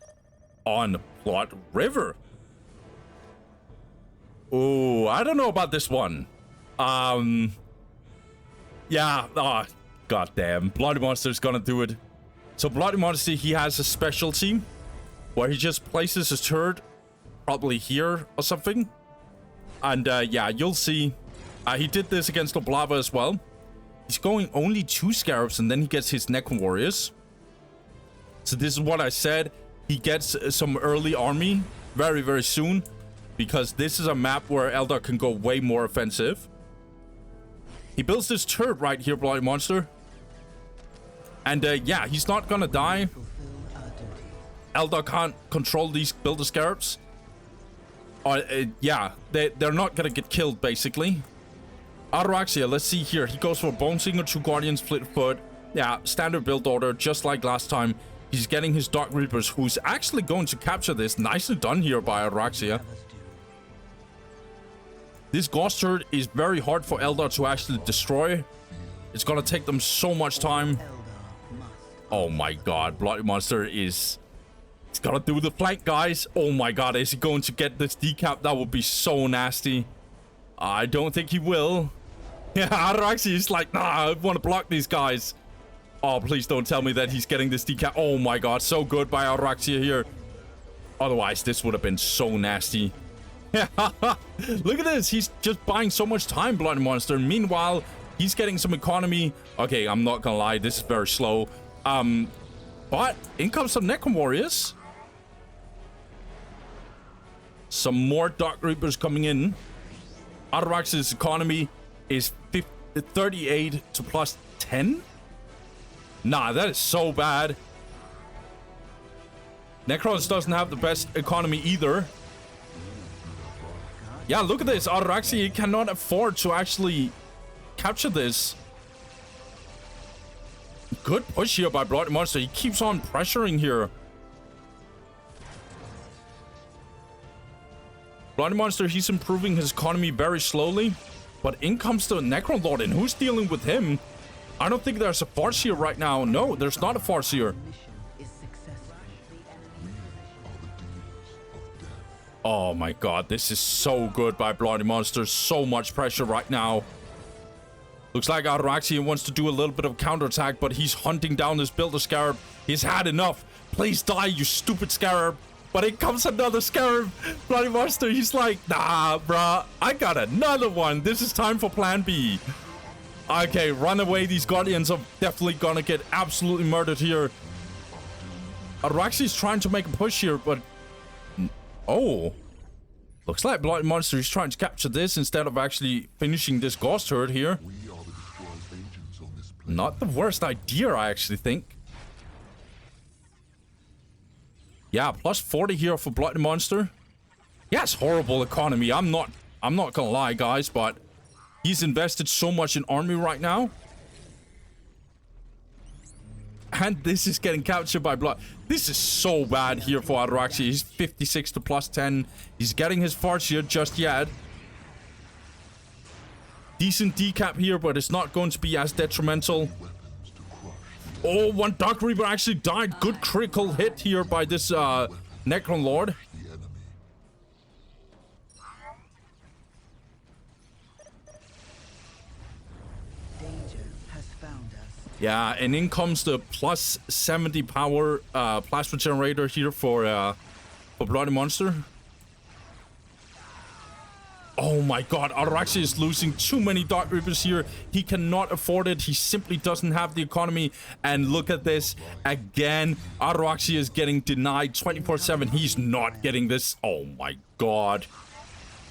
on Blood River. Oh, I don't know about this one. Yeah, goddamn. Bloody Monster's gonna do it. So Bloody Monster, he has a specialty where he just places his turret probably here or something. And yeah, you'll see. He did this against Oblava as well. He's going only 2 Scarabs and then he gets his Necron Warriors. So this is what I said. He gets some early army very, very soon, because this is a map where Eldar can go way more offensive. He builds this turret right here, Bloody Monster. And yeah, he's not gonna die. Eldar can't control these Builder Scarabs. Yeah, they're not gonna get killed, basically. Ataraxia, let's see here. He goes for Bone Singer, 2 Guardians, Fleetfoot. Yeah, standard build order, just like last time. He's getting his Dark Reapers, who's actually going to capture this. Nicely done here by Ataraxia. This Ghost turret is very hard for Eldar to actually destroy. It's gonna take them so much time. Oh my god, Bloody Monster is... He's gotta do the flank, guys. Oh my god, is he going to get this decap? That would be so nasty. I don't think he will. Yeah, Ataraxia is like, nah, I want to block these guys. Oh, please don't tell me that he's getting this decap. Oh my god, so good by Ataraxia here. Otherwise, this would have been so nasty. Look at this. He's just buying so much time, Bloody Monster. Meanwhile, he's getting some economy. Okay, I'm not gonna lie. This is very slow. But in comes some Necron Warriors. Some more Dark Reapers coming in. Ataraxia's economy is 38 to plus 10. Nah, that is so bad. Necrons doesn't have the best economy either. Yeah, look at this. Ataraxia cannot afford to actually capture this. Good push here by Bloody Monster. He keeps on pressuring here. Bloody Monster, he's improving his economy very slowly. But in comes the Necron Lord, and who's dealing with him? I don't think there's a Farseer right now. No, there's not a Farseer. Oh my god, this is so good by Bloody Monster. So much pressure right now. Looks like Ataraxia wants to do a little bit of counterattack, but he's hunting down this Builder Scarab. He's had enough. Please die, you stupid Scarab. But in comes another Scarab. Bloody Monster, he's like, nah, bruh. I got another one. This is time for plan B. Okay, run away. These Guardians are definitely gonna get absolutely murdered here. Araxi is trying to make a push here, but... Oh. Looks like Bloody Monster is trying to capture this instead of actually finishing this ghost turret here. Not the worst idea, I actually think. Yeah, plus 40 here for Bloody Monster. Yeah, it's horrible economy. I'm not gonna lie, guys, but he's invested so much in army right now. And this is getting captured by Blood. This is so bad here for Araxi. He's 56 to plus 10. He's getting his farts here just yet. Decent decap here, but it's not going to be as detrimental. Oh, one Dark Reaper actually died. Good critical hit here by this Necron Lord. Yeah, and in comes the plus 70 power plasma generator here for Bloody Monster. Oh my god, Araxi is losing too many Dark Reapers here. He cannot afford it. He simply doesn't have the economy. And look at this. Again, Araxi is getting denied 24/7. He's not getting this. Oh my god.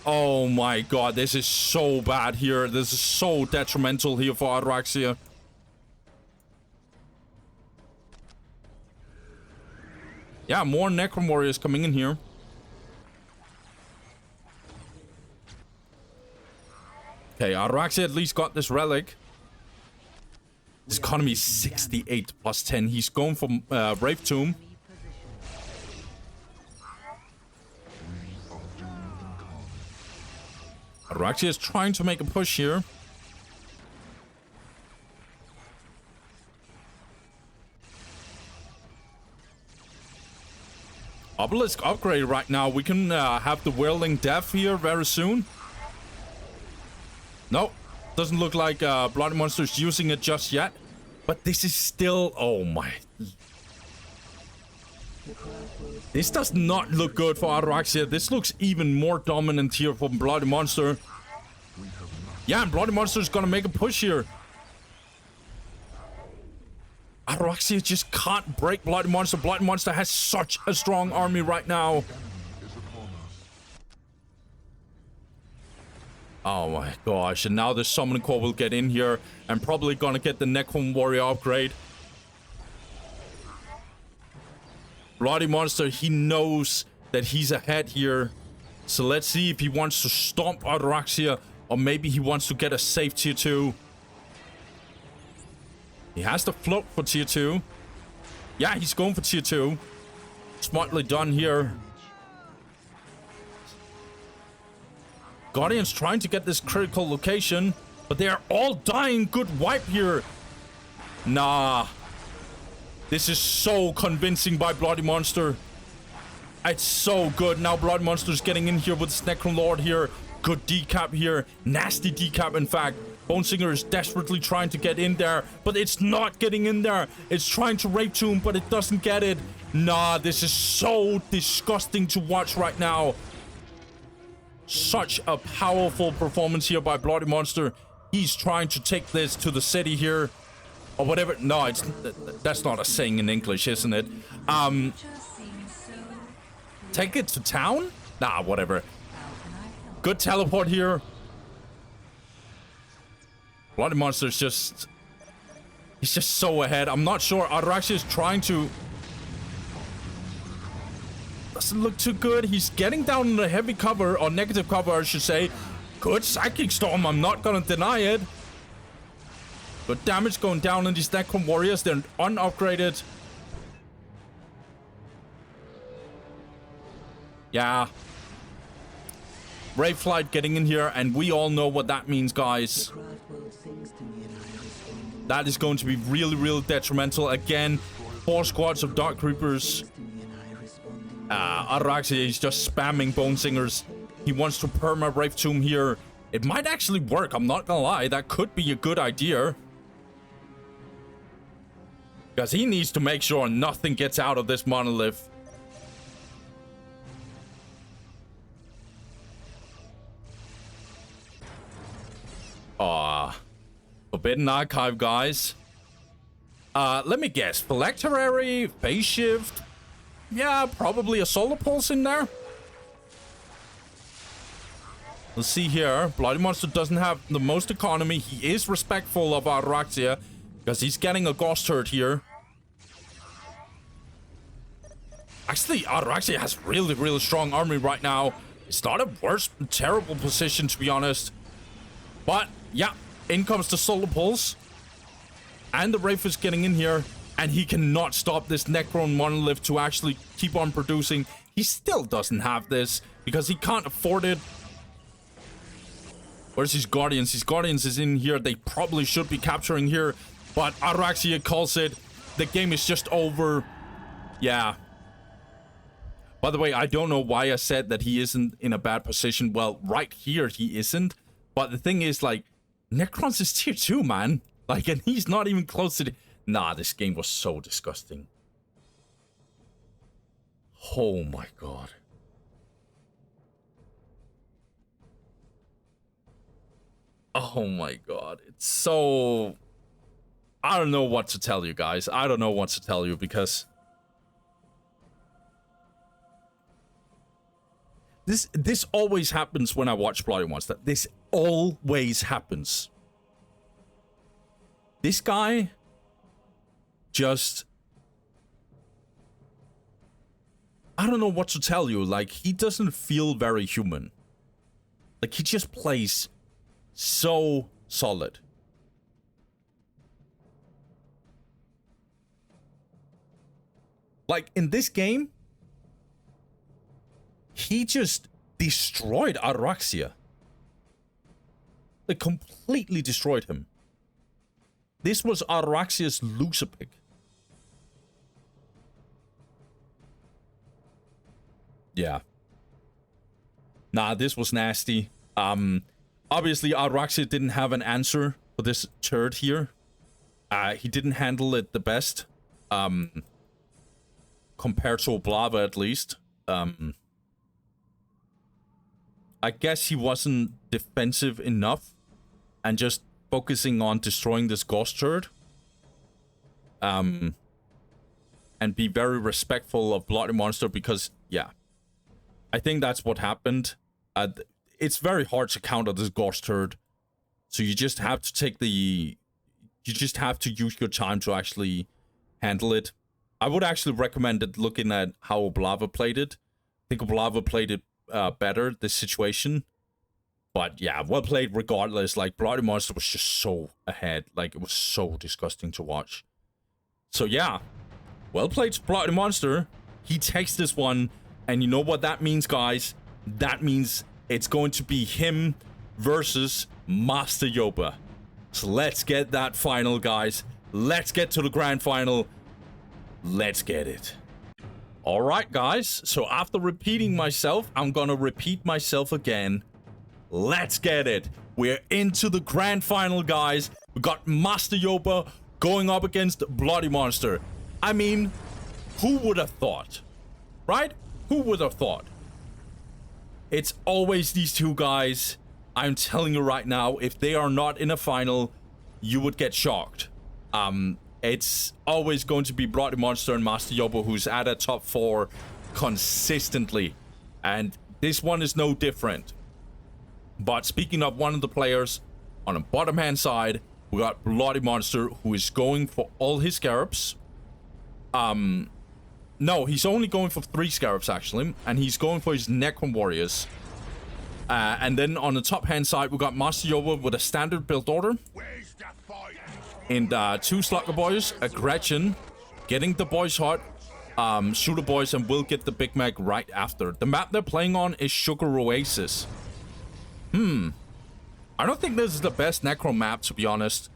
Oh my god, this is so bad here. This is so detrimental here for Araxia. Yeah, more Necron Warriors coming in here. Okay, Araxia at least got this relic. His economy is 68 plus 10. He's going for Brave Tomb. Araxia is trying to make a push here. Obelisk upgrade right now. We can have the Whirling Death here very soon. No, doesn't look like Bloody Monster is using it just yet. But this is still... Oh my... This does not look good for Araxia. This looks even more dominant here for Bloody Monster. Yeah, and Bloody Monster is gonna make a push here. Araxia just can't break Bloody Monster. Bloody Monster has such a strong army right now. Oh my gosh, and now the Summoning Core will get in here and probably gonna get the Necron Warrior upgrade. Bloody Monster, he knows that he's ahead here. So let's see if he wants to stomp Araxia or maybe he wants to get a safe tier 2. He has the float for tier 2. Yeah, he's going for tier 2. Smartly done here. Guardian's trying to get this critical location, but they're all dying. Good wipe here. Nah. This is so convincing by Bloody Monster. It's so good. Now Bloody Monster's getting in here with this Necron Lord here. Good decap here. Nasty decap, in fact. Bonesinger is desperately trying to get in there, but it's not getting in there. It's trying to Rape Tomb, but it doesn't get it. Nah, this is so disgusting to watch right now. Such a powerful performance here by Bloody Monster. He's trying to take this to the city here. Or whatever. No, it's that's not a saying in English, isn't it? Take it to town? Nah, whatever. Good teleport here. Bloody Monster's just... He's just so ahead. I'm not sure. Araxia is trying to... Doesn't look too good. He's getting down in the heavy cover, or negative cover, I should say. Good Psychic Storm. I'm not gonna deny it. Good damage going down on these Necron Warriors. They're unupgraded. Yeah. Brave Flight getting in here, and we all know what that means, guys. That is going to be really, really detrimental. Again, 4 squads of Dark Reapers. Araxia is just spamming Bone Singers. He wants to perma Brave Tomb here. It might actually work, I'm not gonna lie. That could be a good idea. Because he needs to make sure nothing gets out of this monolith. Forbidden Archive, guys. Let me guess. Phylactery, Phase Shift, Yeah, probably a solar pulse in there. Let's see here. Bloody Monster doesn't have the most economy. He is respectful of Araxia because he's getting a ghost turret here. Actually, Araxia has really, really strong army right now. It's not a worse, terrible position, to be honest. But, yeah, in comes the solar pulse. And the Wraith is getting in here. And he cannot stop this Necron monolith to actually keep on producing. He still doesn't have this because he can't afford it. Where's his Guardians? His Guardians is in here. They probably should be capturing here. But Araxia calls it. The game is just over. Yeah. By the way, I don't know why I said that he isn't in a bad position. Well, right here he isn't. But the thing is, like, Necrons is tier 2, man. Like, and he's not even close to the... Nah, this game was so disgusting. Oh my god. Oh my god. It's so... I don't know what to tell you guys. I don't know what to tell you because... This always happens when I watch Bloody Monster. This always happens. This guy... just... I don't know what to tell you. Like, he doesn't feel very human. Like, he just plays so solid. Like, in this game, he just destroyed Araxia. Like, completely destroyed him. This was Araxia's loser pick. Yeah. Nah, this was nasty. Obviously, Araxia didn't have an answer for this turret here. He didn't handle it the best. Compared to Oblava, at least. I guess he wasn't defensive enough. And just focusing on destroying this ghost turret. And be very respectful of Bloody Monster because, yeah. I think that's what happened. It's very hard to counter this ghost turret. So you just have to take the... You just have to use your time to actually handle it. I would actually recommend it looking at how Oblava played it. I think Oblava played it better, this situation. But yeah, well played regardless. Like, Bloody Monster was just so ahead. Like, it was so disgusting to watch. So yeah, well played Bloody Monster. He takes this one. And you know what that means, guys? That means it's going to be him versus Master Yoba. So let's get that final, guys. Let's get to the grand final. Let's get it. All right, guys. So after repeating myself, I'm going to repeat myself again. Let's get it. We're into the grand final, guys. We got Master Yoba going up against Bloody Monster. I mean, who would have thought? Right? Who would have thought? It's always these two guys. I'm telling you right now, if they are not in a final, you would get shocked. It's always going to be Bloody Monster and Master Yoba who's at a top 4 consistently. And this one is no different. But speaking of one of the players, on the bottom hand side, we got Bloody Monster who is going for all his scarabs. No, he's only going for 3 scarabs, actually. And he's going for his Necron Warriors. And then on the top hand side, we got Master Yoba with a standard build order. And 2 Slugger Boys, a Gretchen, getting the boys hot. Shooter Boys, and we'll get the Big Mac right after. The map they're playing on is Sugar Oasis. I don't think this is the best Necron map, to be honest.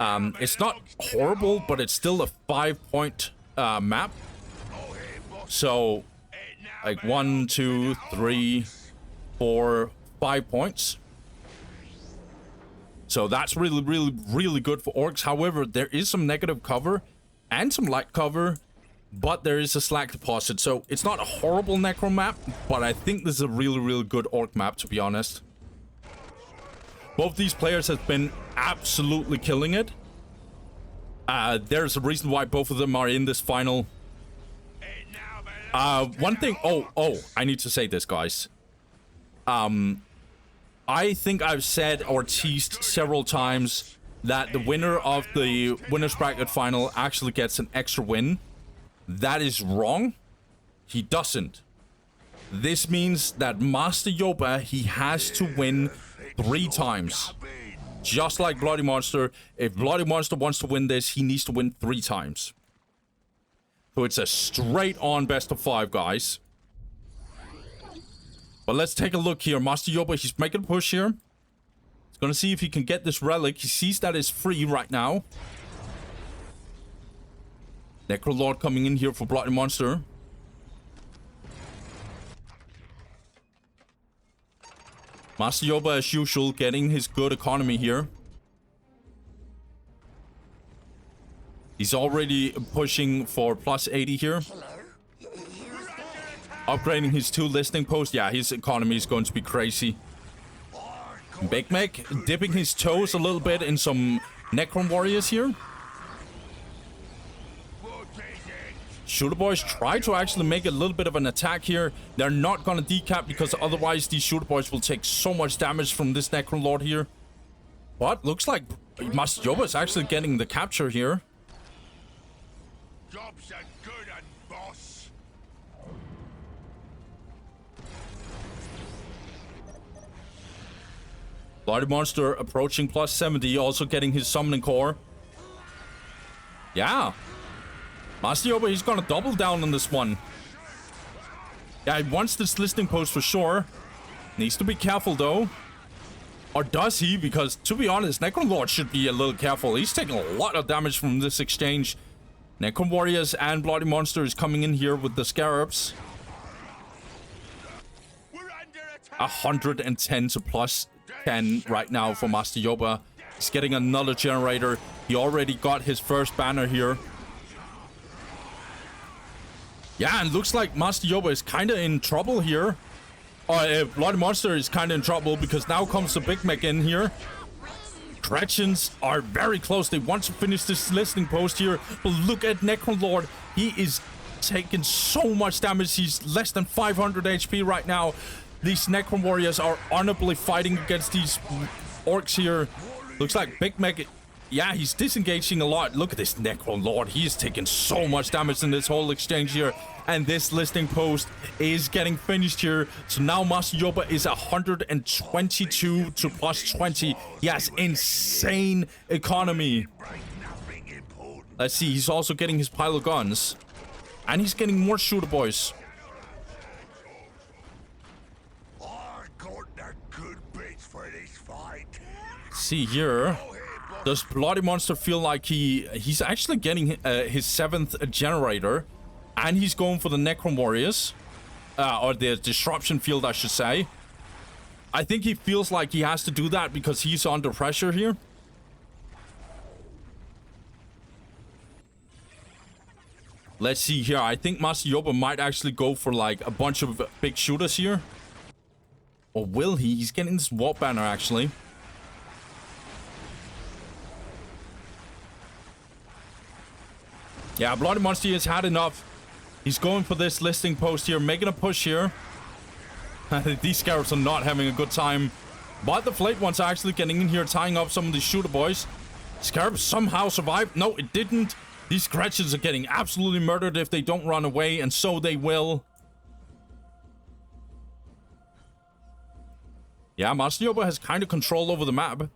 It's not horrible, but it's still a 5-point map. So, like 1, 2, 3, 4, 5 points. So that's really, really, really good for orcs. However, there is some negative cover and some light cover, but there is a slag deposit. So it's not a horrible Necron map, but I think this is a really, really good orc map, to be honest. Both these players have been absolutely killing it. There's a reason why both of them are in this final. One thing. Oh, I need to say this, guys. I think I've said or teased several times that the winner of the winner's bracket final actually gets an extra win. That is wrong. He doesn't. This means that Master Yoba, he has to win 3 times. Just like Bloody Monster. If Bloody Monster wants to win this, he needs to win 3 times. So it's a straight on best of 5, guys. But let's take a look here. Master Yoba, he's making a push here. He's gonna see if he can get this relic. He sees that it's free right now. Necrolord coming in here for Bloody Monster. Master Yoba, as usual, getting his good economy here. He's already pushing for plus 80 here. Upgrading his 2 listing posts. Yeah, his economy is going to be crazy. Big Mac dipping his toes a little bit in some Necron warriors here. Shooter boys try to actually make a little bit of an attack here. They're not gonna decap because otherwise these shooter boys will take so much damage from this Necron Lord here. But looks like Master Yoba is actually getting the capture here. Jobs are good and boss. Bloody Monster approaching plus 70, also getting his summoning core. Yeah. Master Yoba, he's gonna double down on this one. Yeah, he wants this listing post for sure. Needs to be careful though. Or does he? Because to be honest, Necron Lord should be a little careful. He's taking a lot of damage from this exchange. Necron Warriors and Bloody Monster is coming in here with the Scarabs. 110 to plus 10 right now for Master Yoba. He's getting another generator. He already got his first banner here. Yeah, and looks like Master Yoba is kind of in trouble here. Bloody Monster is kind of in trouble because now comes the Big Mac in here. Gretchens are very close. They want to finish this listening post here. But look at Necron Lord. He is taking so much damage. He's less than 500 HP right now. These Necron Warriors are honorably fighting against these orcs here. Looks like Big Mac... Yeah, he's disengaging a lot. Look at this Necron Lord. He is taking so much damage in this whole exchange here. And this listing post is getting finished here. So now Master Yoba is 122 to plus 20. He has insane economy. Let's see. He's also getting his pile of guns. And he's getting more shooter boys. See here. Does Bloody Monster feel like he's actually getting his 7th generator, and he's going for the Necron Warriors, or the disruption field, I should say. I think he feels like he has to do that because he's under pressure here. Let's see here. I think Master Yoba might actually go for like a bunch of big shooters here. Or will he? He's getting this warp banner actually. Yeah, Bloody Monster has had enough. He's going for this listing post here, making a push here. These Scarabs are not having a good time. But the Flayed ones are actually getting in here, tying up some of these shooter boys. Scarabs somehow survived. No, it didn't. These Gretchens are getting absolutely murdered if they don't run away, and so they will. Yeah, Master Yoba has kind of control over the map.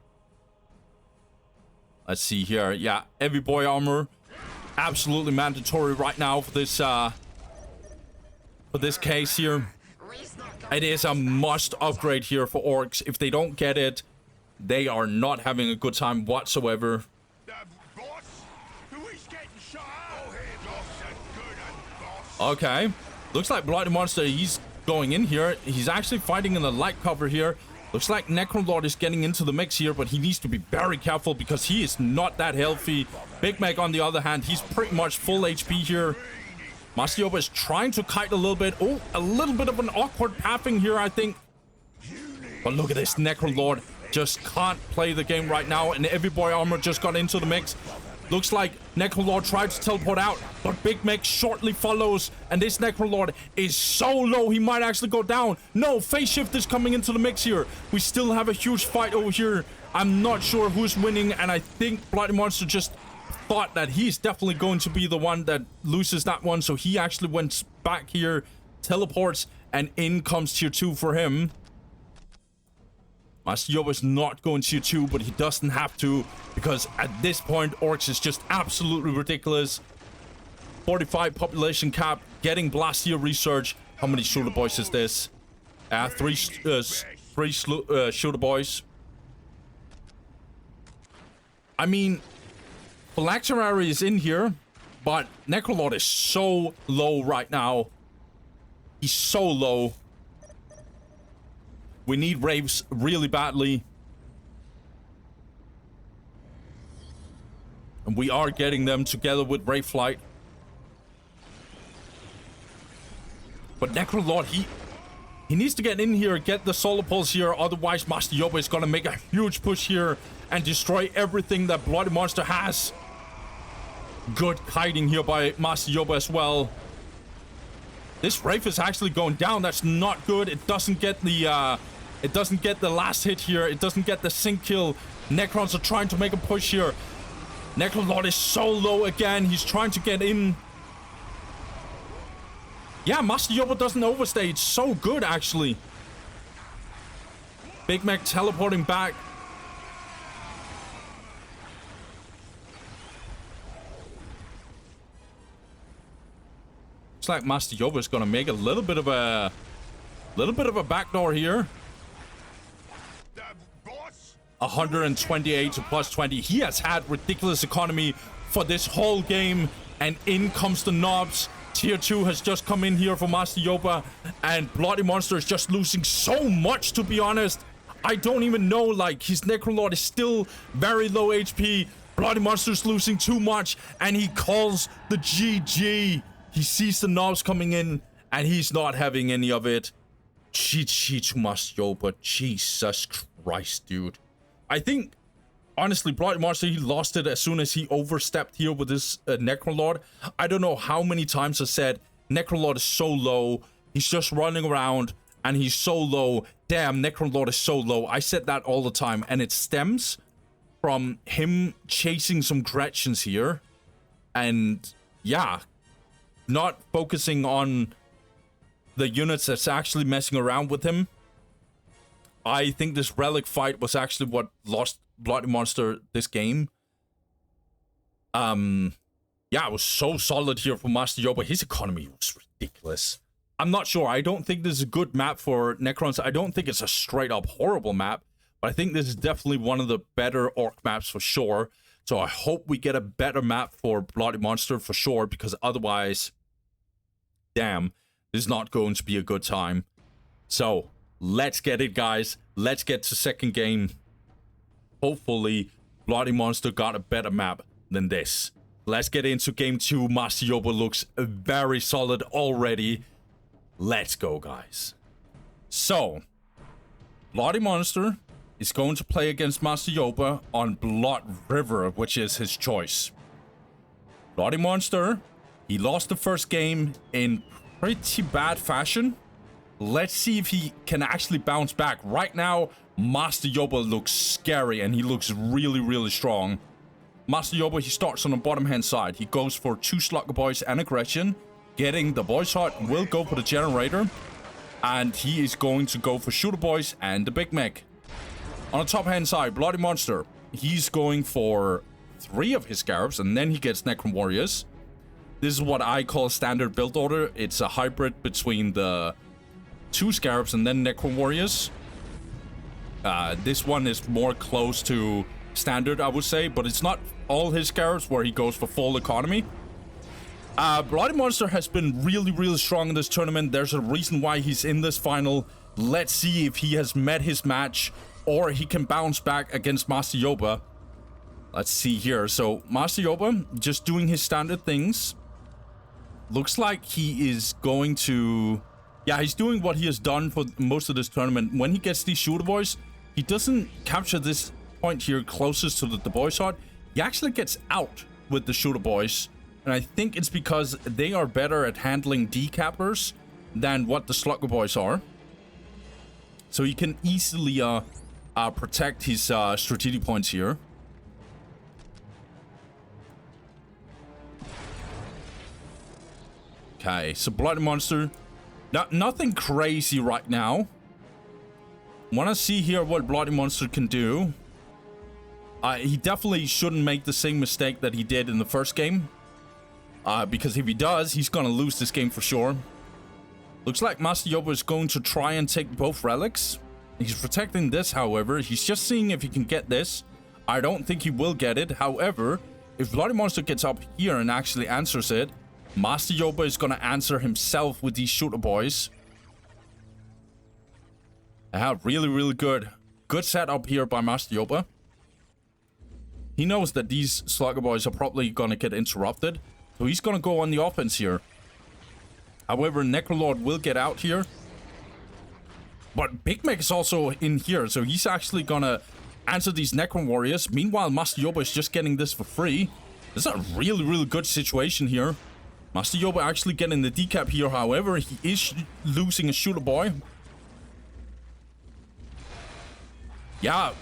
Let's see here. Yeah, heavy boy armor. Absolutely mandatory right now for this case here. It is a must upgrade here for orcs. If they don't get it, they are not having a good time whatsoever. Okay, looks like Bloody Monster, he's going in here. He's actually fighting in the light cover here. Looks like Necron Lord is getting into the mix here, but he needs to be very careful because he is not that healthy. Big Mac, on the other hand, he's pretty much full HP here. Master Yoba is trying to kite a little bit. Oh, a little bit of an awkward pathing here, I think. But look at this, Necron Lord just can't play the game right now, and Heavy Boy Armor just got into the mix. Looks like Necrolord tried to teleport out, but Big Mech shortly follows. And this Necrolord is so low, he might actually go down. No, Phase Shift is coming into the mix here. We still have a huge fight over here. I'm not sure who's winning, and I think Bloody Monster just thought that he's definitely going to be the one that loses that one. So he actually went back here, teleports, and in comes tier 2 for him. Master Yoba is not going tier 2, but he doesn't have to, because at this point, Orcs is just absolutely ridiculous. 45 population cap, getting Blastia research. How many shooter boys is this? Three shooter boys. I mean, Phylacterary is in here, but Necrolord is so low right now. He's so low. We need Raves really badly. And we are getting them together with Rave Flight. But Necrolord, he needs to get in here, get the Solar Pulse here. Otherwise, Master Yoba is going to make a huge push here and destroy everything that Bloody Monster has. Good kiting here by Master Yoba as well. This Wraith is actually going down. That's not good. It doesn't get the last hit here. It doesn't get the sync kill. Necrons are trying to make a push here. Necrolord is so low again. He's trying to get in. Yeah, Master Yoba doesn't overstay. It's so good, actually. Big Mech teleporting back. Looks like Master Yoba is gonna make a little bit of a backdoor here. 128 to plus 20. He has had ridiculous economy for this whole game, and in comes the knobs. Tier 2 has just come in here for Master Yoba, and Bloody Monster is just losing so much, to be honest. I don't even know, like, his Necrolord is still very low HP. Bloody Monster's losing too much, and he calls the GG. He sees the knobs coming in, and he's not having any of it. GG to Master Yoba. Jesus Christ, dude. I think, honestly, Bloody Monster, he lost it as soon as he overstepped here with this Necrolord. I don't know how many times I said, Necrolord is so low. He's just running around, and he's so low. Damn, Necrolord is so low. I said that all the time, and it stems from him chasing some Gretchens here. And, yeah, not focusing on the units that's actually messing around with him. I think this Relic fight was actually what lost Bloody Monster this game. Yeah, it was so solid here for Master Yoba. His economy was ridiculous. I'm not sure. I don't think this is a good map for Necrons. I don't think it's a straight up horrible map, but I think this is definitely one of the better Orc maps for sure. So I hope we get a better map for Bloody Monster for sure, because otherwise, damn, this is not going to be a good time. So let's get it, guys. Let's get to second game. Hopefully, Bloody Monster got a better map than this. Let's get into game 2. Master Yoba looks very solid already. Let's go, guys. So, Bloody Monster is going to play against Master Yoba on Blood River, which is his choice. Bloody Monster, he lost the first game in pretty bad fashion. Let's see if he can actually bounce back. Right now, Master Yoba looks scary, and he looks really, really strong. Master Yoba, he starts on the bottom hand side. He goes for 2 Slugger Boys and aggression. Getting the Boys Hut, will go for the Generator. And he is going to go for Shooter Boys and the Big Mech. On the top hand side, Bloody Monster, he's going for 3 of his Scarabs, and then he gets Necron Warriors. This is what I call standard build order. It's a hybrid between the 2 Scarabs and then Necron Warriors. This one is more close to standard, I would say, but it's not all his Scarabs where he goes for full economy. Bloody Monster has been really, really strong in this tournament. There's a reason why he's in this final. Let's see if he has met his match or he can bounce back against Master Yoba. Let's see here. So, Master Yoba just doing his standard things. Looks like he is going to... Yeah, he's doing what he has done for most of this tournament. When he gets these Shooter Boys, he doesn't capture this point here closest to the Boys Hut. He actually gets out with the shooter boys. And I think it's because they are better at handling decappers than what the slugger boys are. So he can easily protect his strategic points here. Okay, so Bloody Monster. Nothing crazy right now. Want to see here what Bloody Monster can do. He definitely shouldn't make the same mistake that he did in the first game. Because if he does, he's going to lose this game for sure. Looks like Master Yoba is going to try and take both relics. He's protecting this, however. He's just seeing if he can get this. I don't think he will get it. However, if Bloody Monster gets up here and actually answers it, Master Yoba is going to answer himself with these shooter boys. Really, really good. Good setup here by Master Yoba. He knows that these slugger boys are probably going to get interrupted. So he's going to go on the offense here. However, Necrolord will get out here. But Big Mac is also in here. So he's actually going to answer these Necron warriors. Meanwhile, Master Yoba is just getting this for free. This is a really, really good situation here. Master Yoba actually getting the decap here. However, he is losing a shooter boy. Yeah,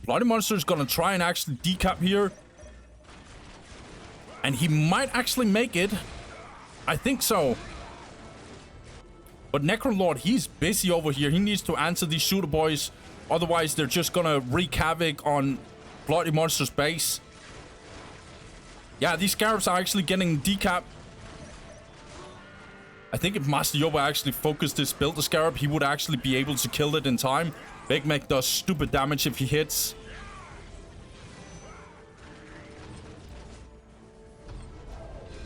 Bloody Monster is going to try and actually decap here. And he might actually make it. I think so. But Necrolord, he's busy over here. He needs to answer these shooter boys. Otherwise, they're just going to wreak havoc on Bloody Monster's base. Yeah, these scarabs are actually getting decap. I think if Master Yoba actually focused his build the scarab, he would actually be able to kill it in time. Big Mac does stupid damage if he hits.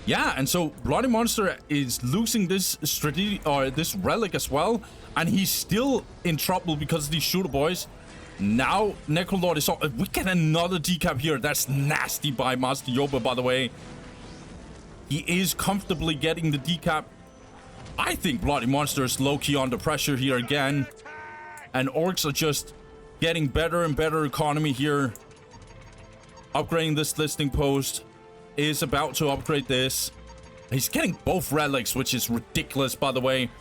Yeah, and so Bloody Monster is losing this strategy or this relic as well, and he's still in trouble because of these shooter boys. Now Necrolord is we get another decap here. That's nasty by Master Yoba, by the way. He is comfortably getting the decap. I think Bloody Monster is low-key under pressure here again. And orcs are just getting better and better economy here. Upgrading this listing post. Is about to upgrade this. He's getting both relics, which is ridiculous, by the way.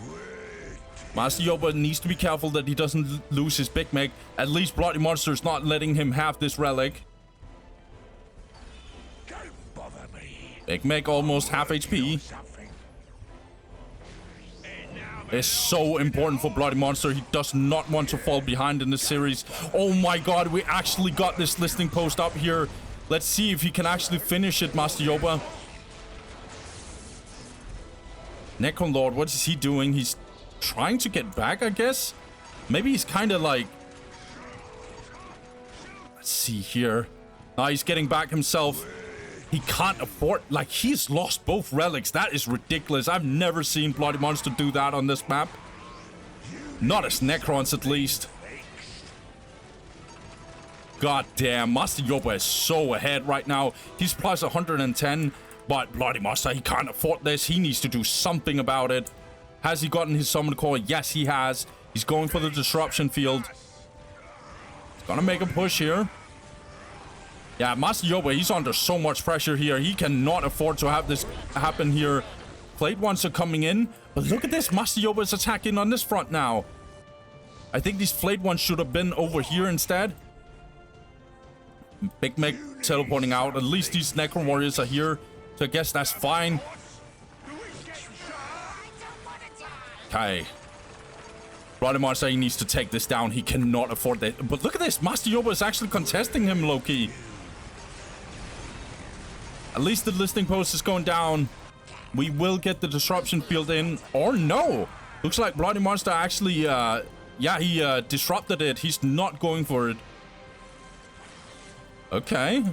Master Yoba needs to be careful that he doesn't lose his Big Mac. At least Bloody Monster is not letting him have this relic. Big Mac almost half HP. It's so important for Bloody Monster. He does not want to fall behind in this series. Oh my god, we actually got this listing post up here. Let's see if he can actually finish it, Master Yoba. Necrolord, what is he doing? He's trying to get back, I guess. Maybe he's kind of like... Let's see here. He's getting back himself. He can't afford... Like, he's lost both relics. That is ridiculous. I've never seen Bloody Monster do that on this map. Not as Necrons, at least. God damn, Master Yoba is so ahead right now. He's plus 110, but Bloody Monster, he can't afford this. He needs to do something about it. Has he gotten his summon core? Yes, he has. He's going for the disruption field. He's gonna make a push here. Yeah, Master Yoba, he's under so much pressure here. He cannot afford to have this happen here. Plate ones are coming in, but look at this. Master Yoba is attacking on this front now. I think these flayed ones should have been over here instead. Big Mac teleporting out. At least these Necron warriors are here, so I guess that's fine. Okay. Bloody Monster, he needs to take this down. He cannot afford that. But look at this. Master Yoba is actually contesting him, low-key. At least the listing post is going down. We will get the disruption field in. Or no. Looks like Bloody Monster actually, yeah, he disrupted it. He's not going for it. Okay.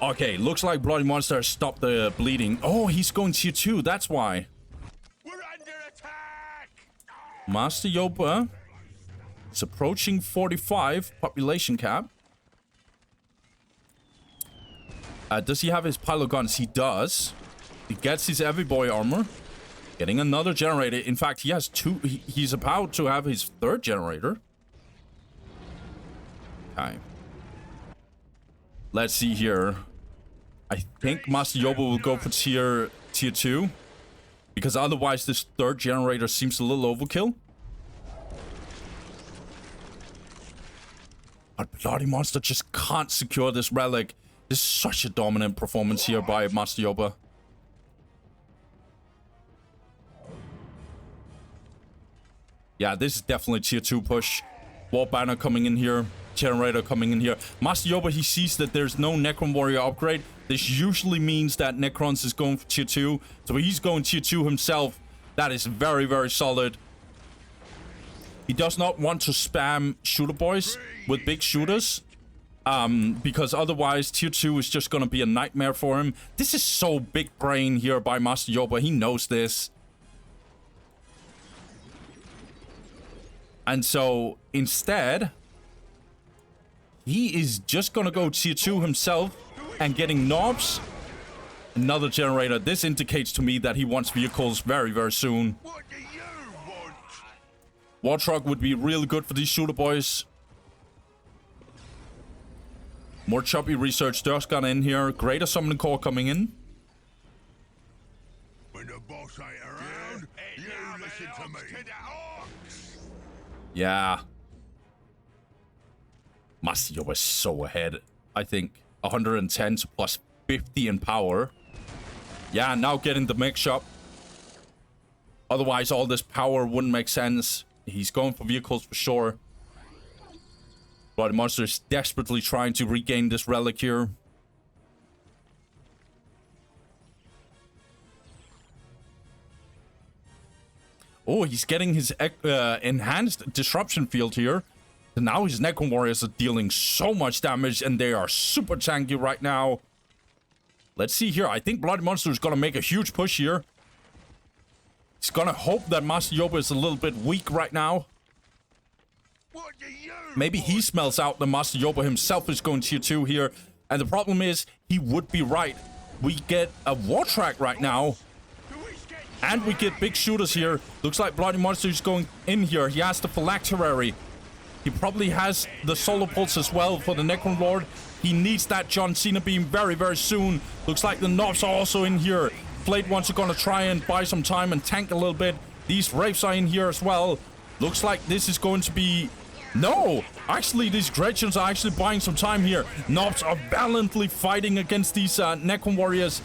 Okay, looks like Bloody Monster stopped the bleeding. Oh, he's going tier 2. That's why. We're under attack. Master Yoba is approaching 45 population cap. Does he have his pile guns? He does. He gets his Heavy Boy armor. Getting another generator. In fact, he has two. He's about to have his third generator. Okay. Let's see here. I think Master Yoba will go for tier 2. Because otherwise this third generator seems a little overkill. But Bloody Monster just can't secure this relic. This is such a dominant performance here by Master Yoba. Yeah, this is definitely tier 2 push. War Banner coming in here. Generator coming in here. Master Yoba, he sees that there's no Necron Warrior upgrade. This usually means that Necrons is going for tier 2. So he's going tier 2 himself. That is very, very solid. He does not want to spam shooter boys with big shooters. Because otherwise tier 2 is just going to be a nightmare for him. This is so big brain here by Master Yoba. He knows this. And so instead, he is just going to go tier 2 himself and getting knobs. Another generator. This indicates to me that he wants vehicles very, very soon. What do you want? War Truck would be really good for these shooter boys. More choppy research just got in here. Greater Summoning Core coming in. When the boss ain't around, you listen to me. Yeah. Master Yoba was so ahead. I think 110 to plus 50 in power. Yeah, now getting the mix up. Otherwise, all this power wouldn't make sense. He's going for vehicles for sure. But the monster is desperately trying to regain this relic here. Oh, he's getting his enhanced disruption field here. So now his Necron Warriors are dealing so much damage and they are super tanky right now. Let's see here. I think Bloody Monster is going to make a huge push here. He's going to hope that Master Yoba is a little bit weak right now. What do you Maybe he smells out that Master Yoba himself is going tier 2 here. And the problem is, he would be right. We get a War Track right now. And we get big shooters here. Looks like Bloody Monster is going in here. He has the Phylacterary. He probably has the Solar Pulse as well for the Necron Lord. He needs that John Cena beam very, very soon. Looks like the Knobs are also in here. Blade ones are going to try and buy some time and tank a little bit. These Wraiths are in here as well. Looks like this is going to be... No! Actually, these Gretchens are actually buying some time here. Knobs are valiantly fighting against these Necron Warriors.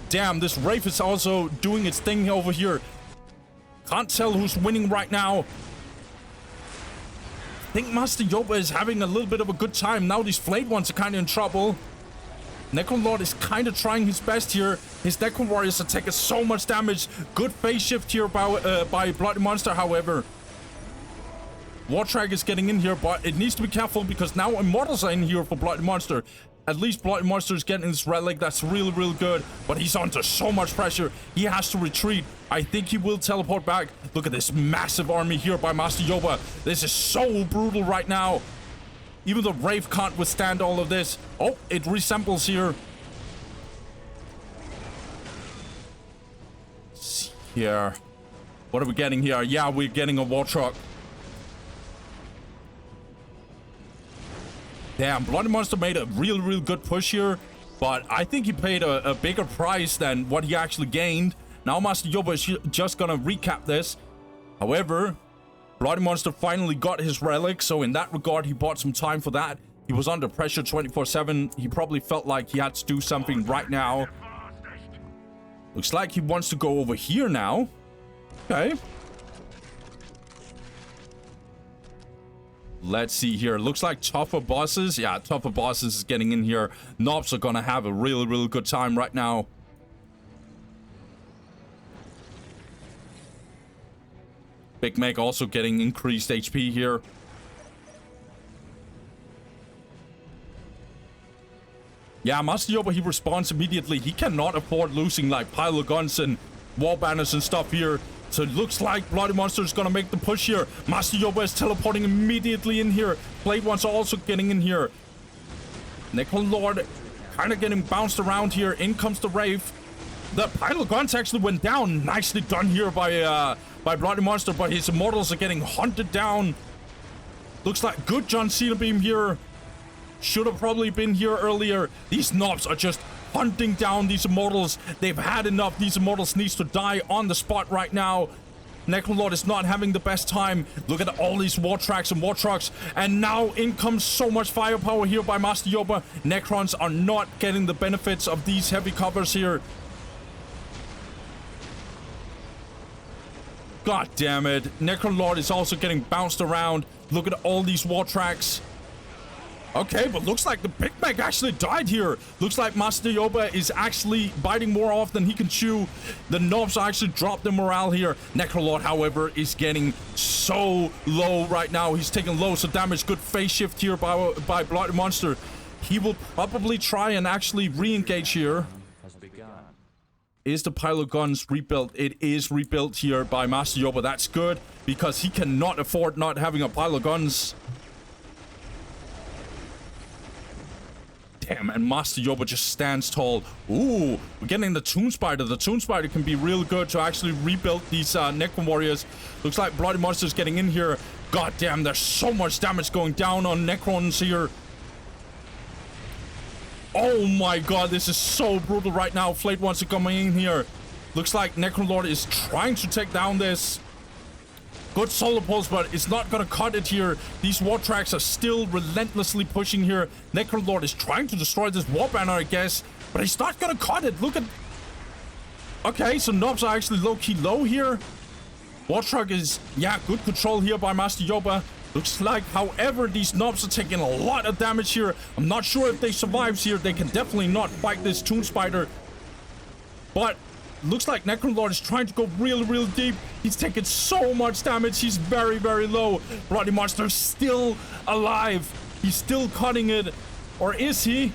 Damn, this Wraith is also doing its thing over here. Can't tell who's winning right now. I think Master Yoba is having a little bit of a good time. Now these Flayed ones are kind of in trouble. Necron Lord is kind of trying his best here. His Necron Warriors are taking so much damage. Good phase shift here by Bloody Monster, however. War Track is getting in here, but it needs to be careful because now Immortals are in here for Bloody Monster. At least Bloody Monster is getting this relic. That's really, really good. But he's under so much pressure. He has to retreat. I think he will teleport back. Look at this massive army here by Master Yoba. This is so brutal right now. Even the Wraith can't withstand all of this. Oh, it resembles here. Let's see here. What are we getting here? Yeah, we're getting a War Truck. Damn, Bloody Monster made a real, real good push here. But I think he paid a bigger price than what he actually gained. Now Master Yoba is just gonna recap this. However, Bloody Monster finally got his relic. So in that regard, he bought some time for that. He was under pressure 24/7. He probably felt like he had to do something right now. Looks like he wants to go over here now. Okay. Let's see here. Looks like tougher bosses. Yeah, tougher bosses is getting in here. Knobs are gonna have a really, really good time right now. Big Meg also getting increased HP here. Yeah, Master Yoba, he responds immediately. He cannot afford losing like pile guns and wall banners and stuff here. So it looks like Bloody Monster is going to make the push here. Master Yoba is teleporting immediately in here. Blade ones are also getting in here. Necron Lord kind of getting bounced around here. In comes the Wraith. The pile of guns actually went down. Nicely done here by Bloody Monster, but his Immortals are getting hunted down. Looks like good John Cena beam here. Should have probably been here earlier. These knobs are just hunting down these immortals. They've had enough. These immortals needs to die on the spot right now. Necrolord is not having the best time. Look at all these war tracks and war trucks. And now in comes so much firepower here by Master Yoba. Necrons are not getting the benefits of these heavy covers here. God damn it. Necrolord is also getting bounced around. Look at all these war tracks. Okay, but looks like the Big Mac actually died here. Looks like Master Yoba is actually biting more off than he can chew. The knobs actually dropped the morale here. Necrolord, however, is getting so low right now. He's taking loads of damage. Good phase shift here by Bloody Monster. He will probably try and actually re-engage here. Is the pile of guns rebuilt? It is rebuilt here by Master Yoba. That's good because he cannot afford not having a pile of guns. Damn, and Master Yoba just stands tall. Ooh, we're getting the Toon Spider. The Toon Spider can be real good to actually rebuild these Necron Warriors. Looks like Bloody Monster's getting in here. God damn, there's so much damage going down on Necrons here. Oh my god, this is so brutal right now. Flate wants to come in here. Looks like Necrolord is trying to take down this. Good solar pulse, but it's not gonna cut it here. These war tracks are still relentlessly pushing here. Necrolord is trying to destroy this war banner, I guess, but he's not gonna cut it. Look at... Okay, so knobs are actually low-key low here. War truck is, yeah, good control here by Master Yoba. Looks like, however, these knobs are taking a lot of damage here. I'm not sure if they survive here. They can definitely not fight this Toon Spider. But looks like Necrolord is trying to go real deep. He's taking so much damage. He's very low. Bloody Monster is still alive. He's still cutting it. Or is he?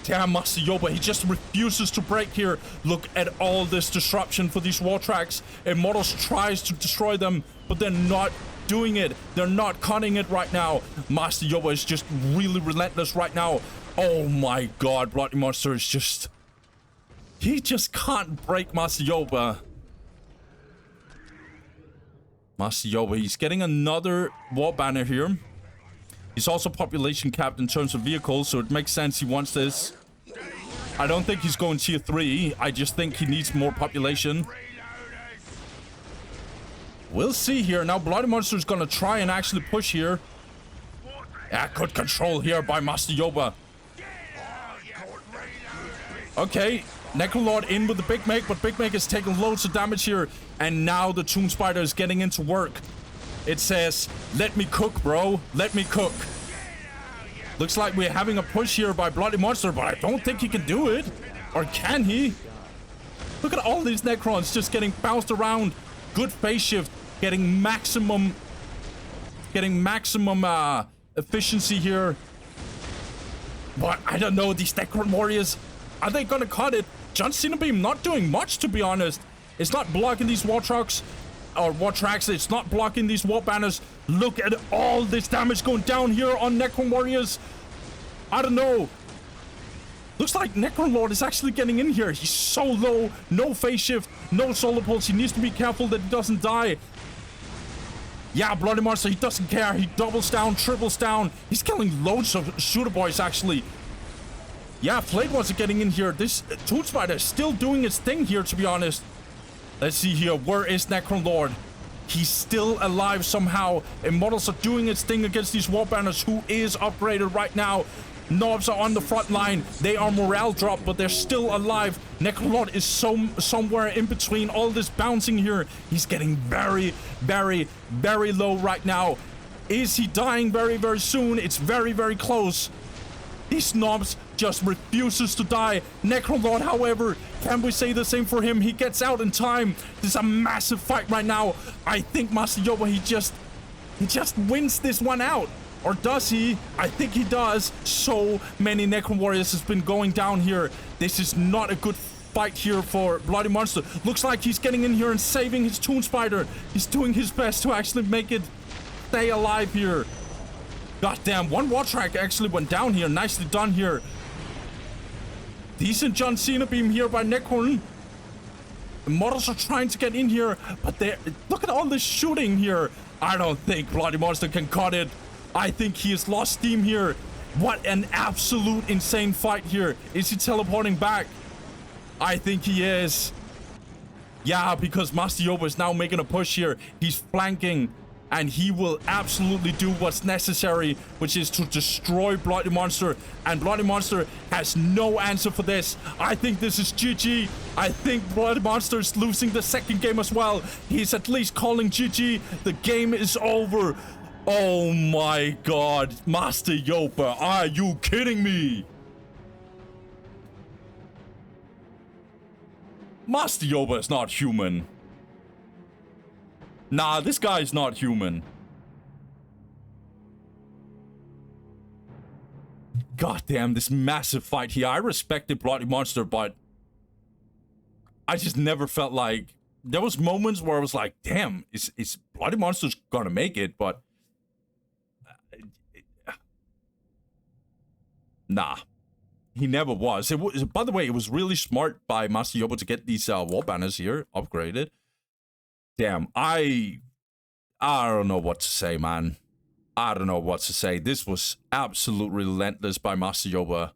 Damn, Master Yoba, he just refuses to break here. Look at all this disruption for these war tracks. Immortals tries to destroy them, but they're not doing it. They're not cutting it right now. Master Yoba is just really relentless right now. Oh my god, Bloody Monster is just... He just can't break Master Yoba. Master Yoba, he's getting another war banner here. He's also population capped in terms of vehicles, so it makes sense he wants this. I don't think he's going tier 3. I just think he needs more population. We'll see here. Now Bloody Monster is going to try and actually push here. Yeah, good control here by Master Yoba. Okay, Necrolord in with the Big Make, but Big Make is taking loads of damage here. And now the Toon Spider is getting into work. It says, let me cook, bro. Let me cook. Looks like we're having a push here by Bloody Monster, but I don't think he can do it. Or can he? Look at all these Necrons just getting bounced around. Good phase shift. Getting maximum efficiency here. But I don't know, these Necron Warriors, are they gonna cut it? John Cena Beam not doing much, to be honest. It's not blocking these war trucks or war tracks. It's not blocking these war banners. Look at all this damage going down here on Necron Warriors. I don't know. Looks like Necrolord is actually getting in here. He's so low. No phase shift. No solar pulse. He needs to be careful that he doesn't die. Yeah, Bloody Monster, he doesn't care. He doubles down, triples down. He's killing loads of shooter boys, actually. Yeah, Flate wasn't getting in here. This Toon Spider is still doing its thing here, to be honest. Let's see here. Where is Necrolord? He's still alive somehow. Immortals are doing its thing against these war banners, who is upgraded right now. Knobs are on the front line. They are morale dropped, but they're still alive. Necrolord is somewhere in between all this bouncing here. He's getting very low right now. Is he dying very soon? It's very close. These knobs just refuses to die. Necrolord, however, can we say the same for him? He gets out in time. This is a massive fight right now. I think Master Yoba, he just wins this one out. Or does he? I think he does. So many Necron Warriors has been going down here. This is not a good fight here for Bloody Monster. Looks like he's getting in here and saving his Toon Spider. He's doing his best to actually make it stay alive here. God damn, one war track actually went down here. Nicely done here. Decent John Cena Beam here by Necron. The models are trying to get in here, but look at all this shooting here. I don't think Bloody Monster can cut it. I think he has lost steam here. What an absolute insane fight here. Is he teleporting back? I think he is. Yeah, because Master Yoba is now making a push here. He's flanking. And he will absolutely do what's necessary, which is to destroy Bloody Monster. And Bloody Monster has no answer for this. I think this is GG. I think Bloody Monster is losing the second game as well. He's at least calling GG. The game is over. Oh my god. Master Yoba, are you kidding me? Master Yoba is not human. Nah, this guy is not human. God damn, this massive fight here. I respected Bloody Monster, but I just never felt like... There was moments where I was like, damn, is Bloody Monster's gonna make it, but... Nah. He never was. By the way, it was really smart by Master Yoba to get these wall banners here upgraded. Damn, I don't know what to say, man. I don't know what to say. This was absolutely relentless by Master Yoba.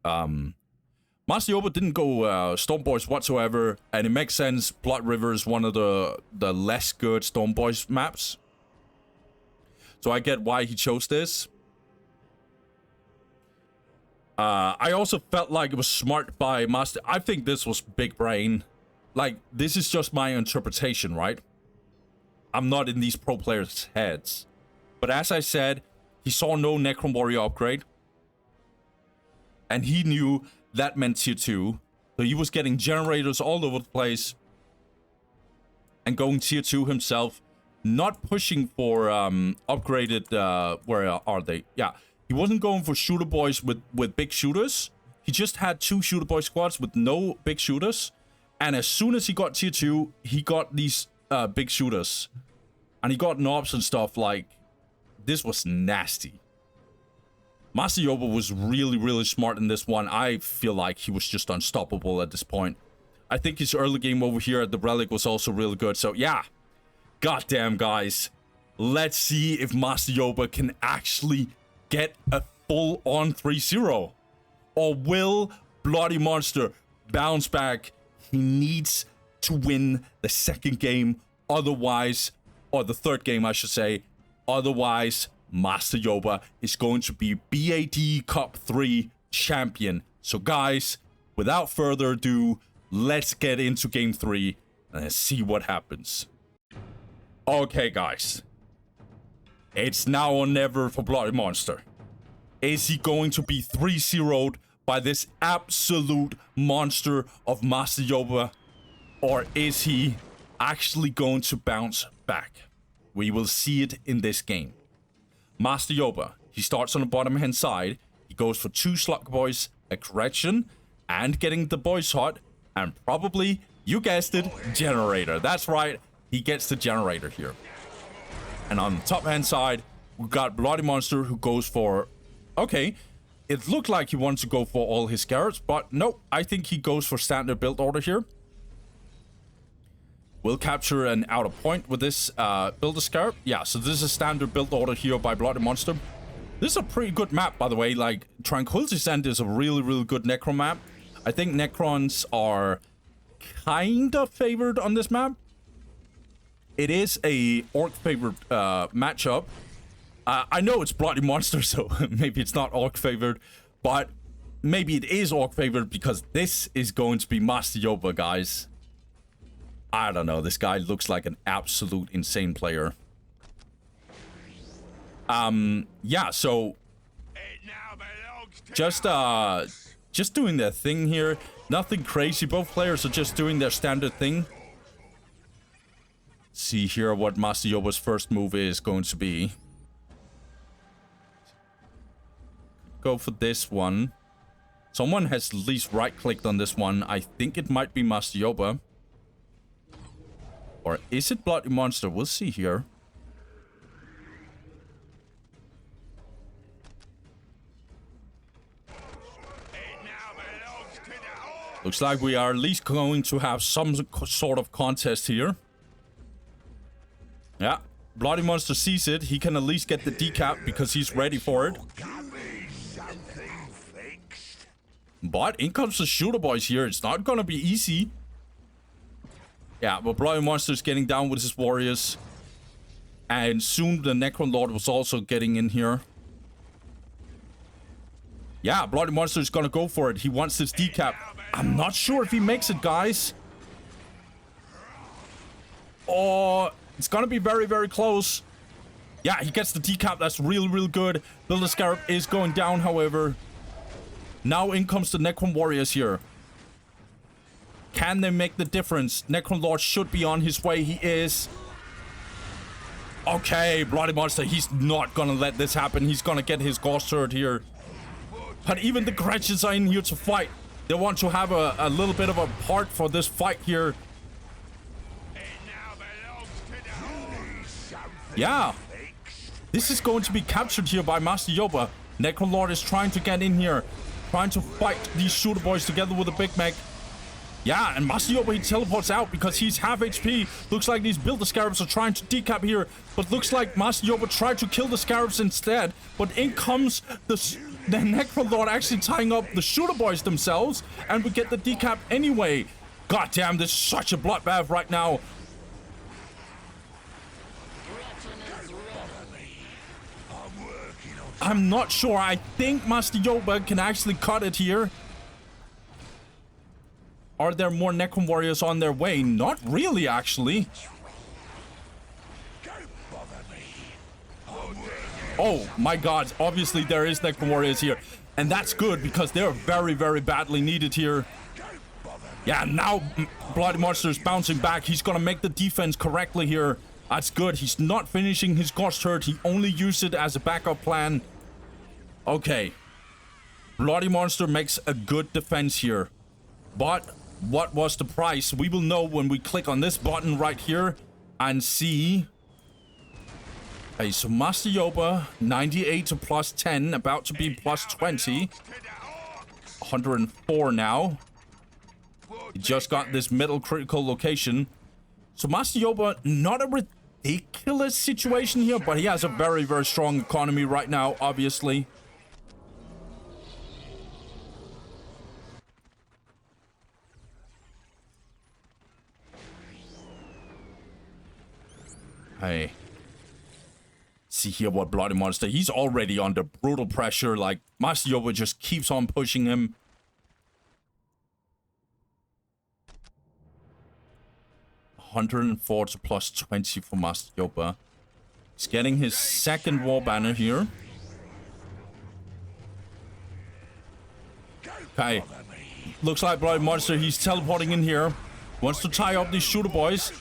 Master Yoba didn't go Storm Boys whatsoever, and it makes sense. Blood River is one of the less good Storm Boys maps. So I get why he chose this. I also felt like it was smart by Master... I think this was big brain. Like, this is just my interpretation, right? I'm not in these pro players' heads. But as I said, he saw no Necron Warrior upgrade. And he knew that meant tier 2. So he was getting generators all over the place. And going tier 2 himself. Not pushing for upgraded... where are they? Yeah. He wasn't going for shooter boys with big shooters. He just had 2 shooter boy squads with no big shooters. And as soon as he got tier 2, he got these big shooters. And he got knobs and stuff. Like, this was nasty. Master Yoba was really, really smart in this one. I feel like he was just unstoppable at this point. I think his early game over here at the Relic was also really good. So, yeah. Goddamn, guys. Let's see if Master Yoba can actually get a full-on 3-0. Or will Bloody Monster bounce back? He needs to win the second game, otherwise, or the third game, I should say. Otherwise, Master Yoba is going to be BAD Cup 3 champion. So, guys, without further ado, let's get into game 3 and see what happens. Okay, guys. It's now or never for Bloody Monster. Is he going to be 3-0'd by this absolute monster of Master Yoba? Or is he actually going to bounce back? We will see it in this game. Master Yoba, he starts on the bottom hand side. He goes for 2 Slug Boys, a correction, and getting the boys hot, and probably, you guessed it, generator. That's right, he gets the generator here. And on the top hand side, we got Bloody Monster who goes for... Okay, it looked like he wanted to go for all his Garrets, but no, I think he goes for standard build order here. We'll capture an outer point with this builder Scarab. Yeah, so this is a standard build order here by Bloody Monster. This is a pretty good map, by the way. Like, Tranquility Sand is a really, really good Necron map. I think Necrons are kind of favored on this map. It is a Orc favored matchup. I know it's Bloody Monster, so maybe it's not Orc favored, but maybe it is Orc favored because this is going to be Master Yoba, guys. I don't know. This guy looks like an absolute insane player. Yeah, so just doing their thing here. Nothing crazy. Both players are just doing their standard thing. See here what Master Yoba's first move is going to be. Go for this one. Someone has at least right-clicked on this one. I think it might be Master Yoba. Or is it Bloody Monster? We'll see here. Looks like we are at least going to have some sort of contest here. Yeah, Bloody Monster sees it. He can at least get the decap because he's ready for it. But in comes the shooter boys here. It's not gonna be easy. Yeah, but Bloody Monster's getting down with his warriors. And soon the Necron Lord was also getting in here. Yeah, Bloody Monster's gonna go for it. He wants this decap. I'm not sure if he makes it, guys. Oh, it's gonna be very, very close. Yeah, he gets the decap. That's real, real good. Builder Scarab is going down, however. Now in comes the Necron Warriors here. Can they make the difference? Necron Lord should be on his way. He is. Okay, Bloody Monster, he's not gonna let this happen. He's gonna get his Ghost Turret here. But even the Gretchens are in here to fight. They want to have a little bit of a part for this fight here. Yeah. This is going to be captured here by Master Yoba. Necron Lord is trying to get in here. Trying to fight these shooter boys together with a Big Mac. Yeah, and Master Yoba, he teleports out because he's half HP. Looks like these Builder Scarabs are trying to decap here. But looks like Master Yoba tried to kill the Scarabs instead. But in comes the Necron Lord actually tying up the shooter boys themselves. And we get the decap anyway. God damn, this is such a bloodbath right now. I'm not sure. I think Master Yoba can actually cut it here. Are there more Necron Warriors on their way? Not really, actually. Oh, my God. Obviously, there is Necron Warriors here. And that's good because they're very, very badly needed here. Yeah, now Bloody Monster is bouncing back. He's going to make the defense correctly here. That's good. He's not finishing his Ghost Turret. He only used it as a backup plan. Okay. Bloody Monster makes a good defense here. But what was the price? We will know when we click on this button right here and see. Okay, so Master Yoba, 98 to plus 10, about to be plus 20. 104 now. He just got this middle critical location. So Master Yoba, not a ridiculous situation here, but he has a very, very strong economy right now, obviously. Hey. See here what Bloody Monster, he's already under brutal pressure. Like, Master Yoba just keeps on pushing him. $104 to plus 20 for Master Yoba. He's getting his second war banner here. Okay. Looks like Bloody Monster, he's teleporting in here. Wants to tie up these shooter boys.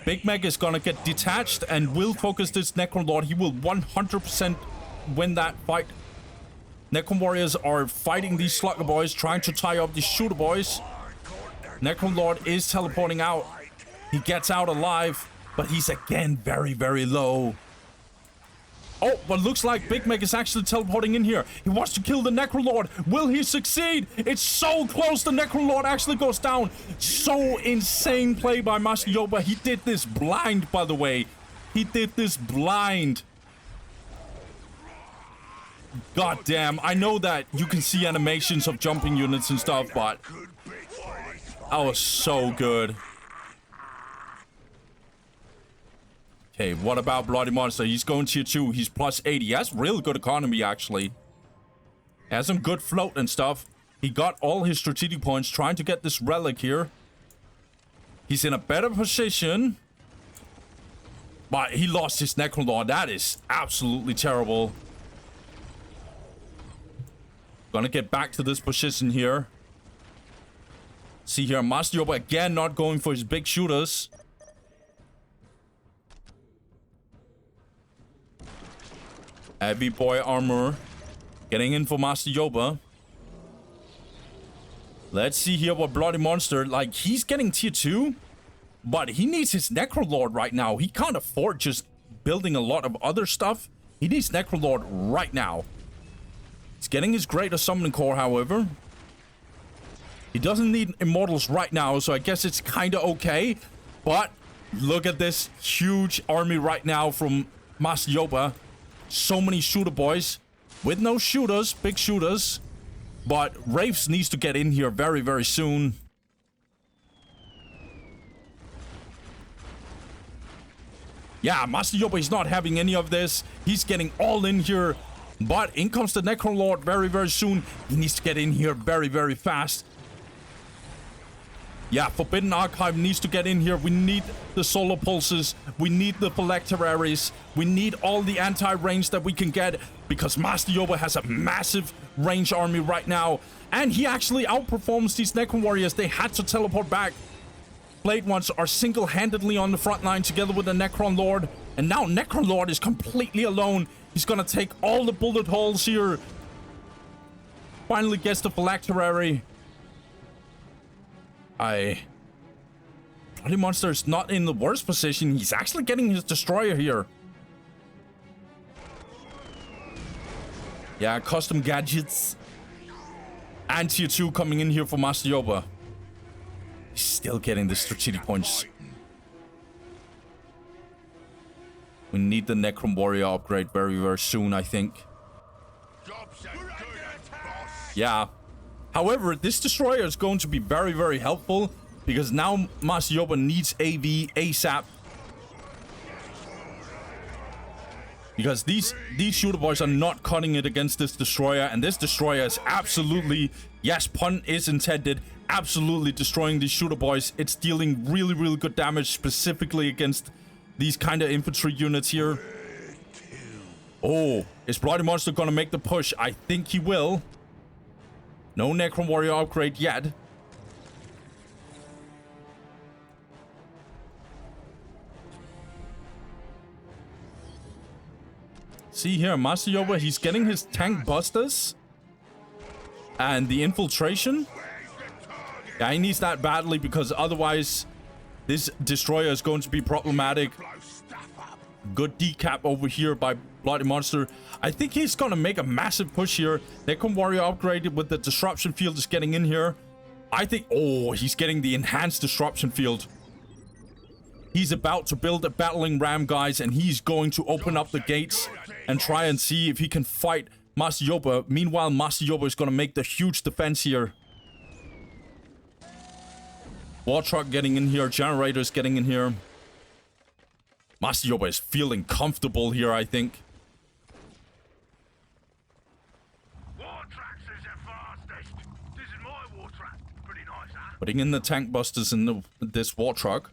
Big Mac is gonna get detached and will focus this Necron Lord. He will 100% win that fight. Necron Warriors are fighting these Slugger boys, trying to tie up these shooter boys. Necron Lord is teleporting out. He gets out alive, but he's again very, very low. Oh, but looks like Big Mac is actually teleporting in here. He wants to kill the Necron Lord. Will he succeed? It's so close. The Necron Lord actually goes down. So insane play by Master Yoba. He did this blind, by the way. He did this blind. God damn. I know that you can see animations of jumping units and stuff, but that was so good. Okay, what about Bloody Monster? He's going tier 2. He's plus 80. He has real good economy, actually. Has some good float and stuff. He got all his strategic points trying to get this relic here. He's in a better position. But he lost his Necron Lord. That is absolutely terrible. Gonna get back to this position here. See here, Master Yoba again not going for his big shooters. Heavy boy armor. Getting in for Master Yoba. Let's see here what Bloody Monster, like, he's getting tier 2. But he needs his Necron Lord right now. He can't afford just building a lot of other stuff. He needs Necron Lord right now. He's getting his Greater Summoning Core, however. He doesn't need Immortals right now, so I guess it's kind of okay. But Look at this huge army right now from Master Yoba. So many shooter boys with no shooters, big shooters. But Wraiths needs to get in here very, very soon. Yeah, Master Yoba is not having any of this. He's getting all in here. But in comes the Necrolord very, very soon. He needs to get in here very, very fast. Yeah, Forbidden Archive needs to get in here. We need the Solar Pulses. We need the Phylacteries. We need all the anti-range that we can get. Because Master Yoba has a massive range army right now. And he actually outperforms these Necron Warriors. They had to teleport back. Blade Ones are single-handedly on the front line together with the Necron Lord. And now Necron Lord is completely alone. He's gonna take all the bullet holes here. Finally gets the Phylactery. Bloody Monster is not in the worst position. He's actually getting his Destroyer here. Yeah, custom gadgets. And tier 2 coming in here for Master Yoba. He's still getting the strategic points. We need the Necron Warrior upgrade very, very soon, I think. Yeah. However, this Destroyer is going to be very, very helpful. Because now Master Yoba needs AV ASAP. Because these shooter boys are not cutting it against this Destroyer. And this Destroyer is absolutely, yes, pun is intended, absolutely destroying these shooter boys. It's dealing really, really good damage specifically against these kind of infantry units here. Oh, is Bloody Monster gonna make the push? I think he will. No Necron Warrior upgrade yet. See here, Master Yoba, he's getting his tank busters. And the infiltration. Yeah, he needs that badly because otherwise this Destroyer is going to be problematic. Good decap over here by Bloody Monster. I think he's gonna make a massive push here. Necron Warrior upgraded with the Disruption Field is getting in here. I think... Oh, he's getting the Enhanced Disruption Field. He's about to build a Battling Ram, guys, and he's going to open up the gates and try and see if he can fight Master Yoba. Meanwhile, Master Yoba is gonna make the huge defense here. War Truck getting in here. Generators getting in here. Master Yoba is feeling comfortable here, I think. War Tracks is the fastest. This is my War Track. Pretty nice, huh? Putting in the tank busters in this War Truck.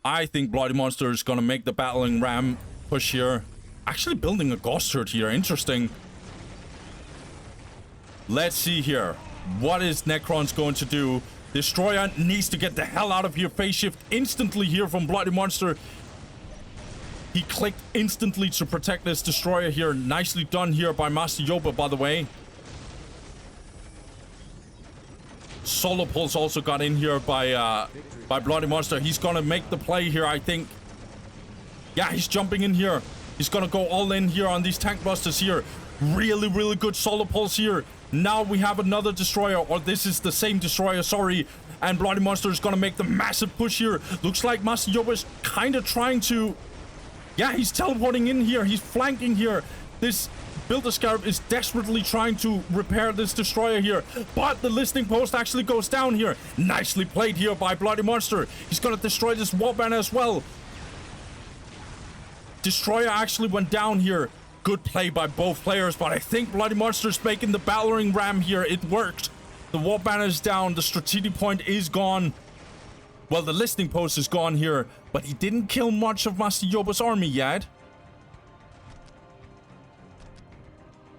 I think Bloody Monster is gonna make the Battling Ram push here. Actually building a Ghost Herd here. Interesting. Let's see here. What is Necron's going to do? Destroyer needs to get the hell out of here. Phase shift instantly here from Bloody Monster. He clicked instantly to protect this Destroyer here. Nicely done here by Master Yoba, by the way. Solar Pulse also got in here by Bloody Monster. He's gonna make the play here, I think. Yeah, he's jumping in here. He's gonna go all in here on these tank busters here. Really, really good Solar Pulse here. Now we have another Destroyer, or this is the same Destroyer, sorry. And Bloody Monster is gonna make the massive push here. Looks like Master Yoba is kind of trying to... Yeah, he's teleporting in here. He's flanking here. This Build-A-Scarab is desperately trying to repair this Destroyer here. But the Listening Post actually goes down here. Nicely played here by Bloody Monster. He's gonna destroy this War Banner as well. Destroyer actually went down here. Good play by both players, but I think Bloody Monster's making the Battering Ram here. It worked. The War Banner is down. The strategic point is gone. Well, the Listening Post is gone here, but he didn't kill much of Master Yoba's army yet.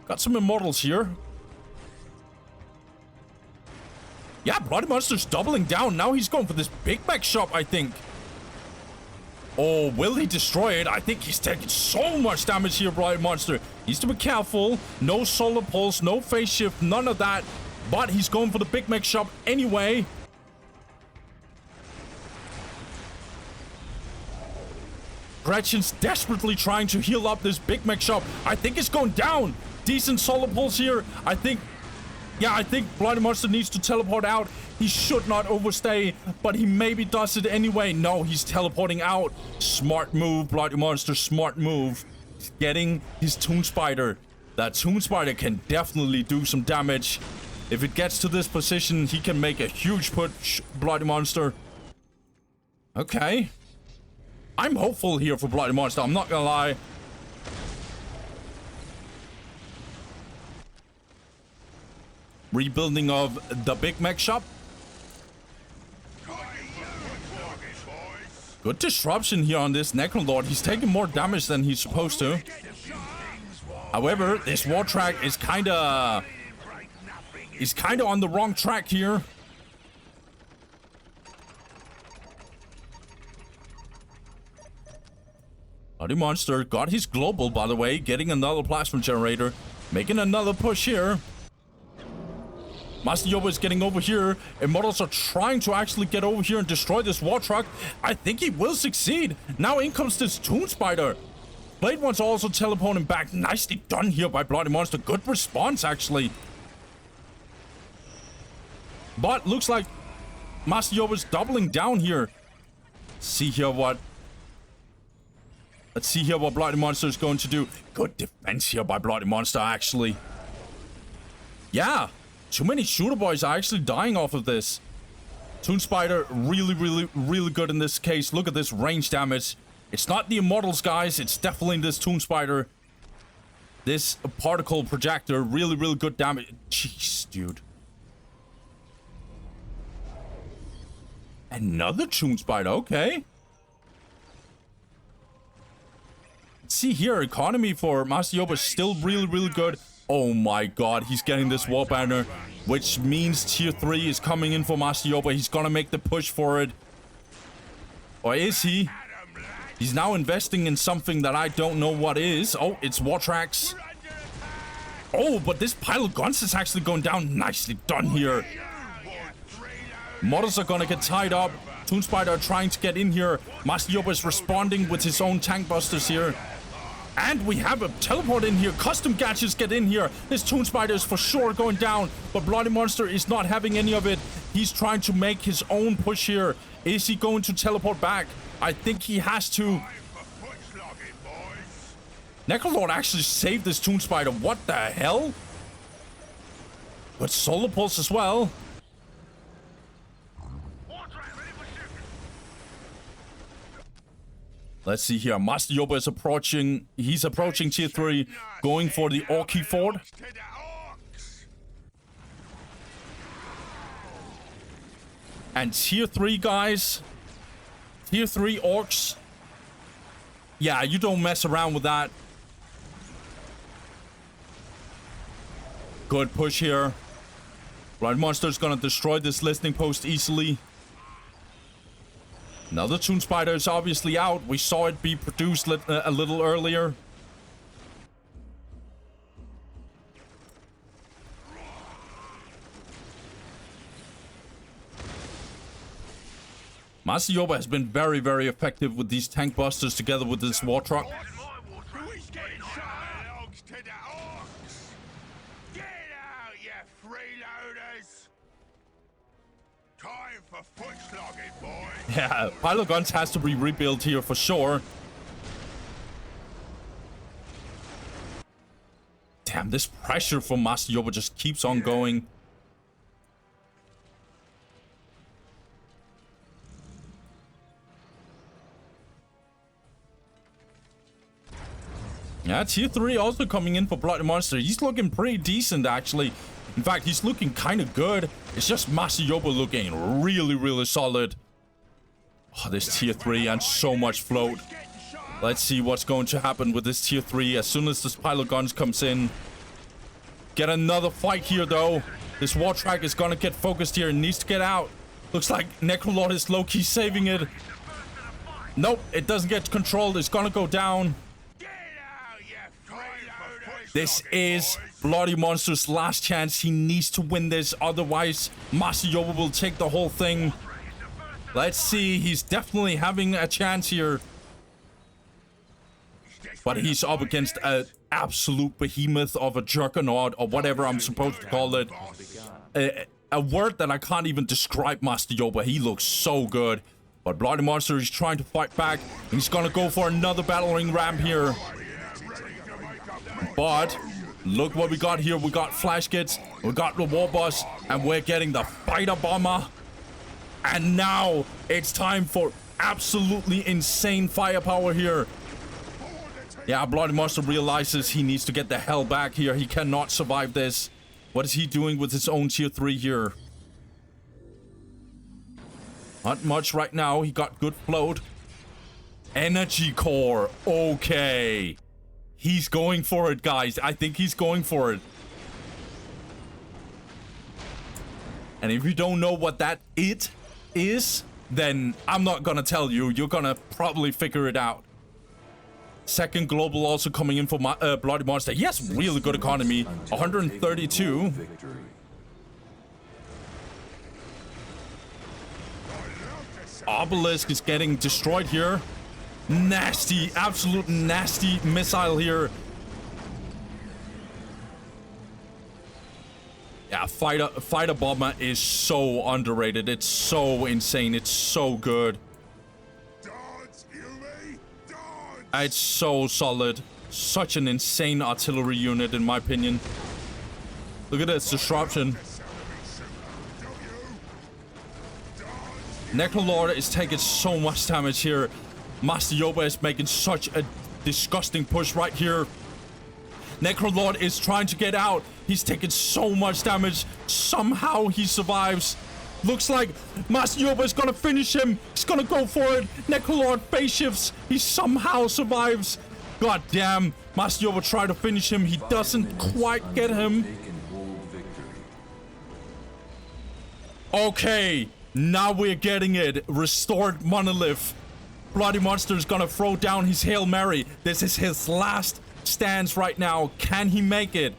Got some Immortals here. Yeah, Bloody Monster's doubling down. Now he's going for this Big Mac shop, I think. Oh, will he destroy it? I think he's taking so much damage here, Bloody Monster. Needs to be careful. No Solar Pulse, no Phase Shift, none of that. But he's going for the Big Mac shop anyway. Gretchen's desperately trying to heal up this Big Mac shop. I think it's going down. Decent Solar Pulse here. I think Yeah, I think Bloody Monster needs to teleport out. He should not overstay, but he maybe does it anyway. No, he's teleporting out. Smart move, Bloody Monster, smart move. He's getting his Toon Spider. That Toon Spider can definitely do some damage. If it gets to this position, he can make a huge push, Bloody Monster. Okay. I'm hopeful here for Bloody Monster, I'm not gonna lie. Rebuilding of the Big Mac shop. Good disruption here on this Necrolord. He's taking more damage than he's supposed to. However, this war track is kinda on the wrong track here. Bloody Monster got his global, by the way, getting another plasma generator, making another push here. Master Yoba is getting over here. Immortals are trying to actually get over here and destroy this war truck. I think he will succeed. Now in comes this Toon Spider. Blade wants to also teleport him back. Nicely done here by Bloody Monster. Good response, actually. But looks like Master Yoba's doubling down here. Let's see here what Bloody Monster is going to do. Good defense here by Bloody Monster, actually. Yeah. Too many shooter boys are actually dying off of this. Toon Spider, really good in this case. Look at this range damage. It's not the Immortals, guys. It's definitely this Toon Spider. This particle projector, really good damage. Jeez, dude. Another Toon Spider, okay. Let's see here, economy for Master Yoba is still really good. Oh my god, he's getting this wall banner, which means tier 3 is coming in for Master Yoba. He's gonna make the push for it. Or is he? He's now investing in something that I don't know what is. Oh, it's war tracks. Oh, but this pile of guns is actually going down. Nicely done here. Models are gonna get tied up. Toon Spider are trying to get in here. Master Yoba is responding with his own tank busters here. And we have a teleport in here. Custom gadgets get in here. This Toon Spider is for sure going down. But Bloody Monster is not having any of it. He's trying to make his own push here. Is he going to teleport back? I think he has to. Necrolord actually saved this Toon Spider. What the hell? But Solar Pulse as well. Let's see here. Master Yoba is approaching. He's approaching tier 3, going for the Orky Fort. And tier 3, guys. Tier 3 orcs. Yeah, you don't mess around with that. Good push here. Blood Monster's gonna destroy this listening post easily. Another Toon Spider is obviously out. We saw it be produced a little earlier. Master Yoba has been very effective with these tank busters together with this war truck. Yeah, pile of guns has to be rebuilt here for sure. Damn, this pressure from Master Yoba just keeps on going. Yeah, tier 3 also coming in for Bloody Monster. He's looking pretty decent, actually. In fact, he's looking kind of good. It's just Master Yoba looking really solid. Oh, this tier 3 and so much float. Let's see what's going to happen with this tier 3 as soon as this pile of guns comes in. Get another fight here, though. This war track is gonna get focused here and needs to get out. Looks like Necrolord is low-key saving it. Nope, it doesn't get controlled. It's gonna go down. This is Bloody Monster's last chance. He needs to win this. Otherwise, Master Yoba will take the whole thing. Let's see. He's definitely having a chance here. But he's up against a absolute behemoth of a juggernaut, or whatever I'm supposed to call it. A word that I can't even describe Master Yoba. He looks so good. But Bloody Monster is trying to fight back. And he's gonna go for another battering ram here. But look what we got here. We got flash kits, we got the war boss, and we're getting the fighter bomber. And now it's time for absolutely insane firepower here. Yeah, Bloody Monster realizes he needs to get the hell back here. He cannot survive this. What is he doing with his own tier 3 here? Not much right now. He got good float. Energy core. Okay. He's going for it, guys. I think he's going for it. And if you don't know what that it is, then I'm not gonna tell you. You're gonna probably figure it out. Second global also coming in for Bloody Monster. He has really good economy. 132. Obelisk is getting destroyed here. Nasty, absolute nasty missile here. Yeah, fighter bomber is so underrated. It's so insane. It's so good. It's so solid. Such an insane artillery unit, in my opinion. Look at this disruption. Necrolord is taking so much damage here. Master Yoba is making such a disgusting push right here. Necrolord is trying to get out. He's taking so much damage. Somehow he survives. Looks like Master Yoba is gonna finish him. He's gonna go for it. Necrolord phase shifts. He somehow survives. God damn. Master Yoba tried to finish him. He doesn't quite get him. Okay. Now we're getting it. Restored Monolith. Bloody Monster is gonna throw down his Hail Mary. This is his last stance right now. Can he make it?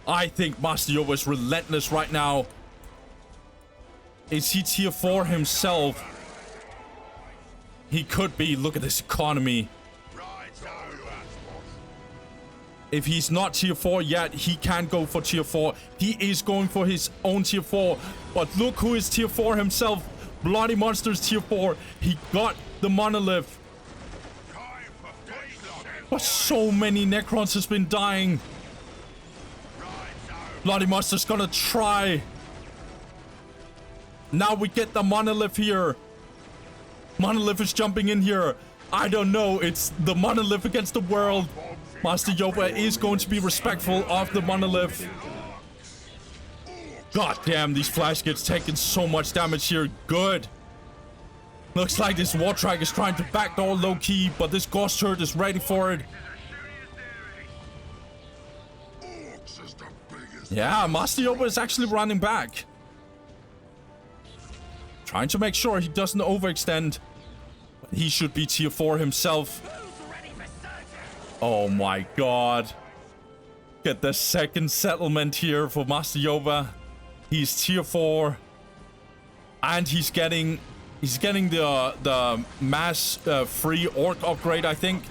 I think Master Yoba is relentless right now. Is he tier 4 himself? He could be. Look at this economy. If he's not tier 4 yet, he can go for tier 4. He is going for his own tier 4. But look who is tier 4 himself. Bloody Monster's tier 4. He got the monolith. But so many Necrons has been dying. Bloody Monster's gonna try. Now we get the monolith here. Monolith is jumping in here. I don't know. It's the monolith against the world. Master Yoba is going to be respectful of the monolith. God damn, these flash kits taking so much damage here. Good. Looks like this Wartrike is trying to backdoor low key, but this Ghost Herd is ready for it. Yeah, Master Yoba is actually running back. Trying to make sure he doesn't overextend. He should be tier 4 himself. Oh my god. Get the second settlement here for Master Yoba. He's tier 4. And he's getting the mass free orc upgrade, I think.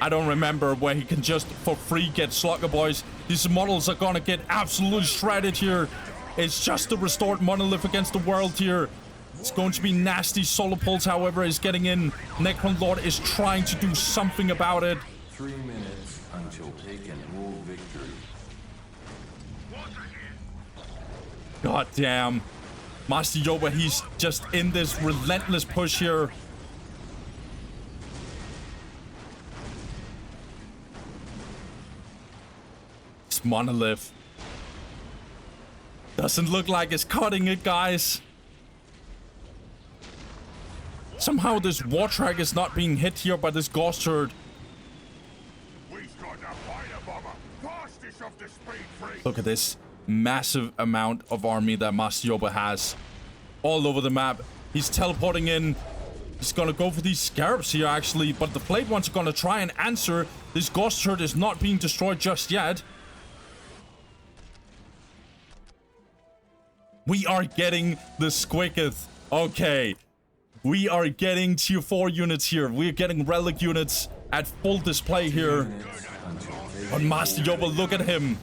I don't remember where he can just for free get Slugger Boys. These models are gonna get absolutely shredded here. It's just the restored monolith against the world here. It's going to be nasty. Solar Pulse, however, is getting in. Necron Lord is trying to do something about it. 3 minutes until take and rule victory. God damn. Master Yoba, he's just in this relentless push here. This monolith doesn't look like it's cutting it, guys. Somehow this Wartrike is not being hit here by this Ghost Herd. Look at this massive amount of army that Master Yoba has. All over the map. He's teleporting in. He's gonna go for these scarabs here, actually. But the Blade ones are gonna try and answer. This Ghost Herd is not being destroyed just yet. We are getting the Squicketh. Okay. We are getting tier 4 units here. We're getting relic units. at full display here. But Master Yoba, look at him.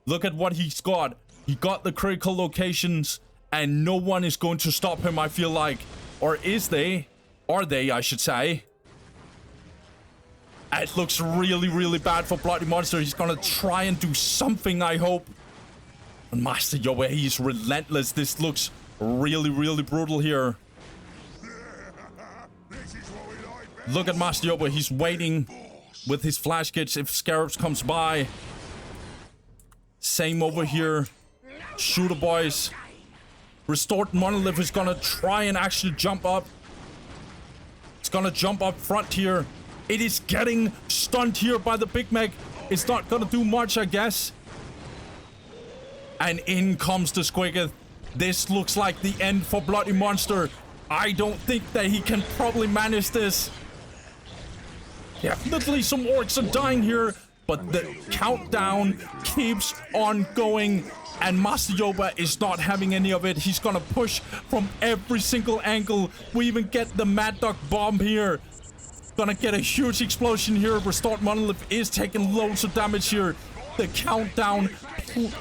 Look at what he's got. He got the critical locations, and no one is going to stop him, I feel like. Or is they? Are they, I should say. It looks really, really bad for Bloody Monster. He's gonna try and do something, I hope. And Master Yoba, he's relentless. This looks really, really brutal here. Look at Master Yoba. He's waiting with his flash kits if Scarabs comes by. Same over here. Shooter boys. Restored Monolith is gonna try and actually jump up. It's gonna jump up front here. It is getting stunned here by the Big Mech. It's not gonna do much, I guess. And in comes the Squiggoth. This looks like the end for Bloody Monster. I don't think that he can probably manage this. Definitely some orcs are dying here, but the countdown keeps on going. And Master Yoba is not having any of it. He's gonna push from every single angle. We even get the Mad Dog bomb here. Gonna get a huge explosion here. Restored Monolith is taking loads of damage here. The countdown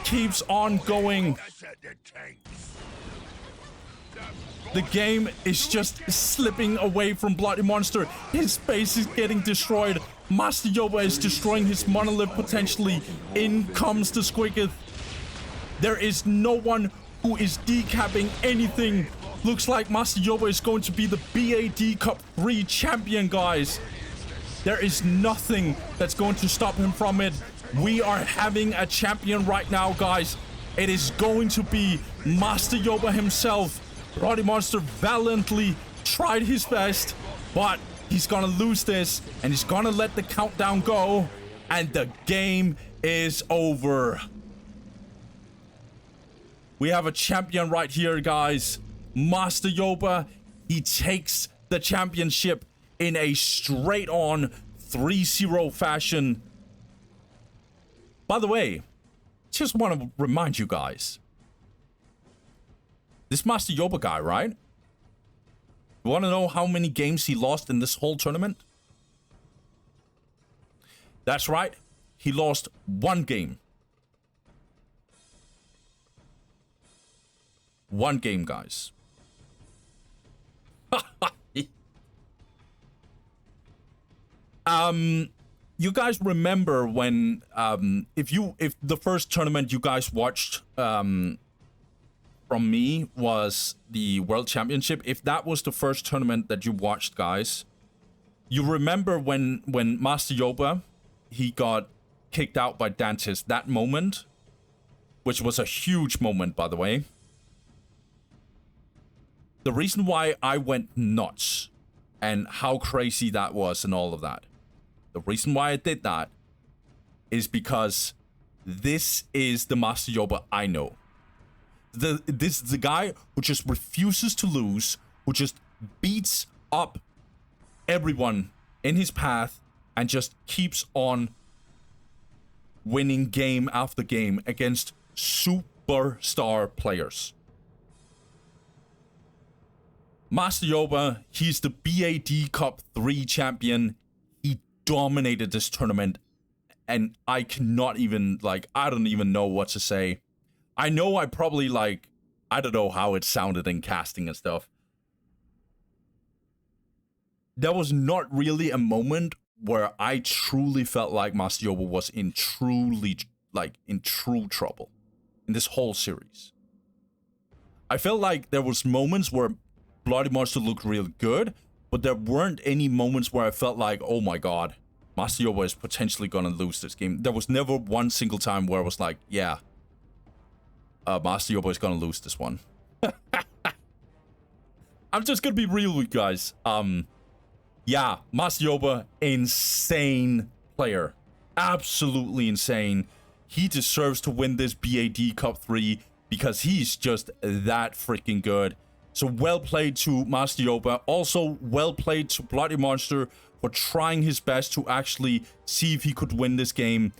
keeps on going. The game is just slipping away from Bloody Monster. His base is getting destroyed. Master Yoba is destroying his Monolith potentially. In comes the Squiggoth. There is no one who is decapping anything. Looks like Master Yoba is going to be the BAD Cup 3 champion, guys. There is nothing that's going to stop him from it. We are having a champion right now, guys. It is going to be Master Yoba himself. Bloody Monster valiantly tried his best, but he's gonna lose this, and he's gonna let the countdown go, and the game is over. We have a champion right here, guys. Master Yoba, he takes the championship in a straight-on 3-0 fashion. By the way, just want to remind you guys, this Master Yoba guy, right? You want to know how many games he lost in this whole tournament? That's right, he lost 1 game. 1 game, guys. You guys remember when if the first tournament you guys watched from me was the World Championship, if that was the first tournament that you watched, guys, you remember when Master Yoba, he got kicked out by Dantis, that moment, which was a huge moment, by the way. The reason why I went nuts and how crazy that was and all of that, the reason why I did that is because this is the Master Yoba I know. This is the guy who just refuses to lose, who just beats up everyone in his path and just keeps on winning game after game against superstar players. Master Yoba, he's the BAD Cup 3 champion. He dominated this tournament, and I cannot even, like, I don't even know what to say. I know I probably, like, I don't know how it sounded in casting and stuff. There was not really a moment where I truly felt like Master Yoba was in true trouble in this whole series. I felt like there was moments where Bloody Monster looked real good, but there weren't any moments where I felt like, oh my god, Master Yoba is potentially gonna lose this game. There was never one single time where I was like, yeah, Master Yoba is gonna lose this one. I'm just gonna be real with you guys. Yeah, Master Yoba, insane player. Absolutely insane. He deserves to win this BAD Cup 3 because he's just that freaking good. So well played to Master Yoba. Also well played to Bloody Monster for trying his best to actually see if he could win this game.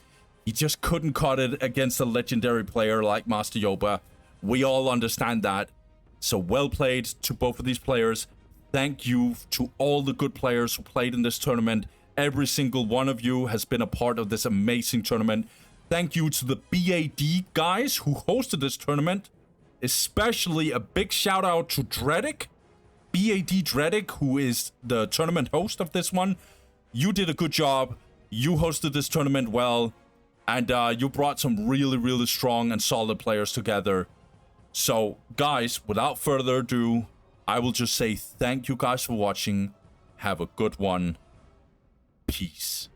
He just couldn't cut it against a legendary player like Master Yoba. We all understand that. So well played to both of these players. Thank you to all the good players who played in this tournament. every single one of you has been a part of this amazing tournament. Thank you to the BAD guys who hosted this tournament. Especially a big shout out to Dredic, BAD Dredic, who is the tournament host of this one. You did a good job. You hosted this tournament well. And you brought some really, really strong and solid players together. So, guys, without further ado, I will just say thank you guys for watching. Have a good one. Peace.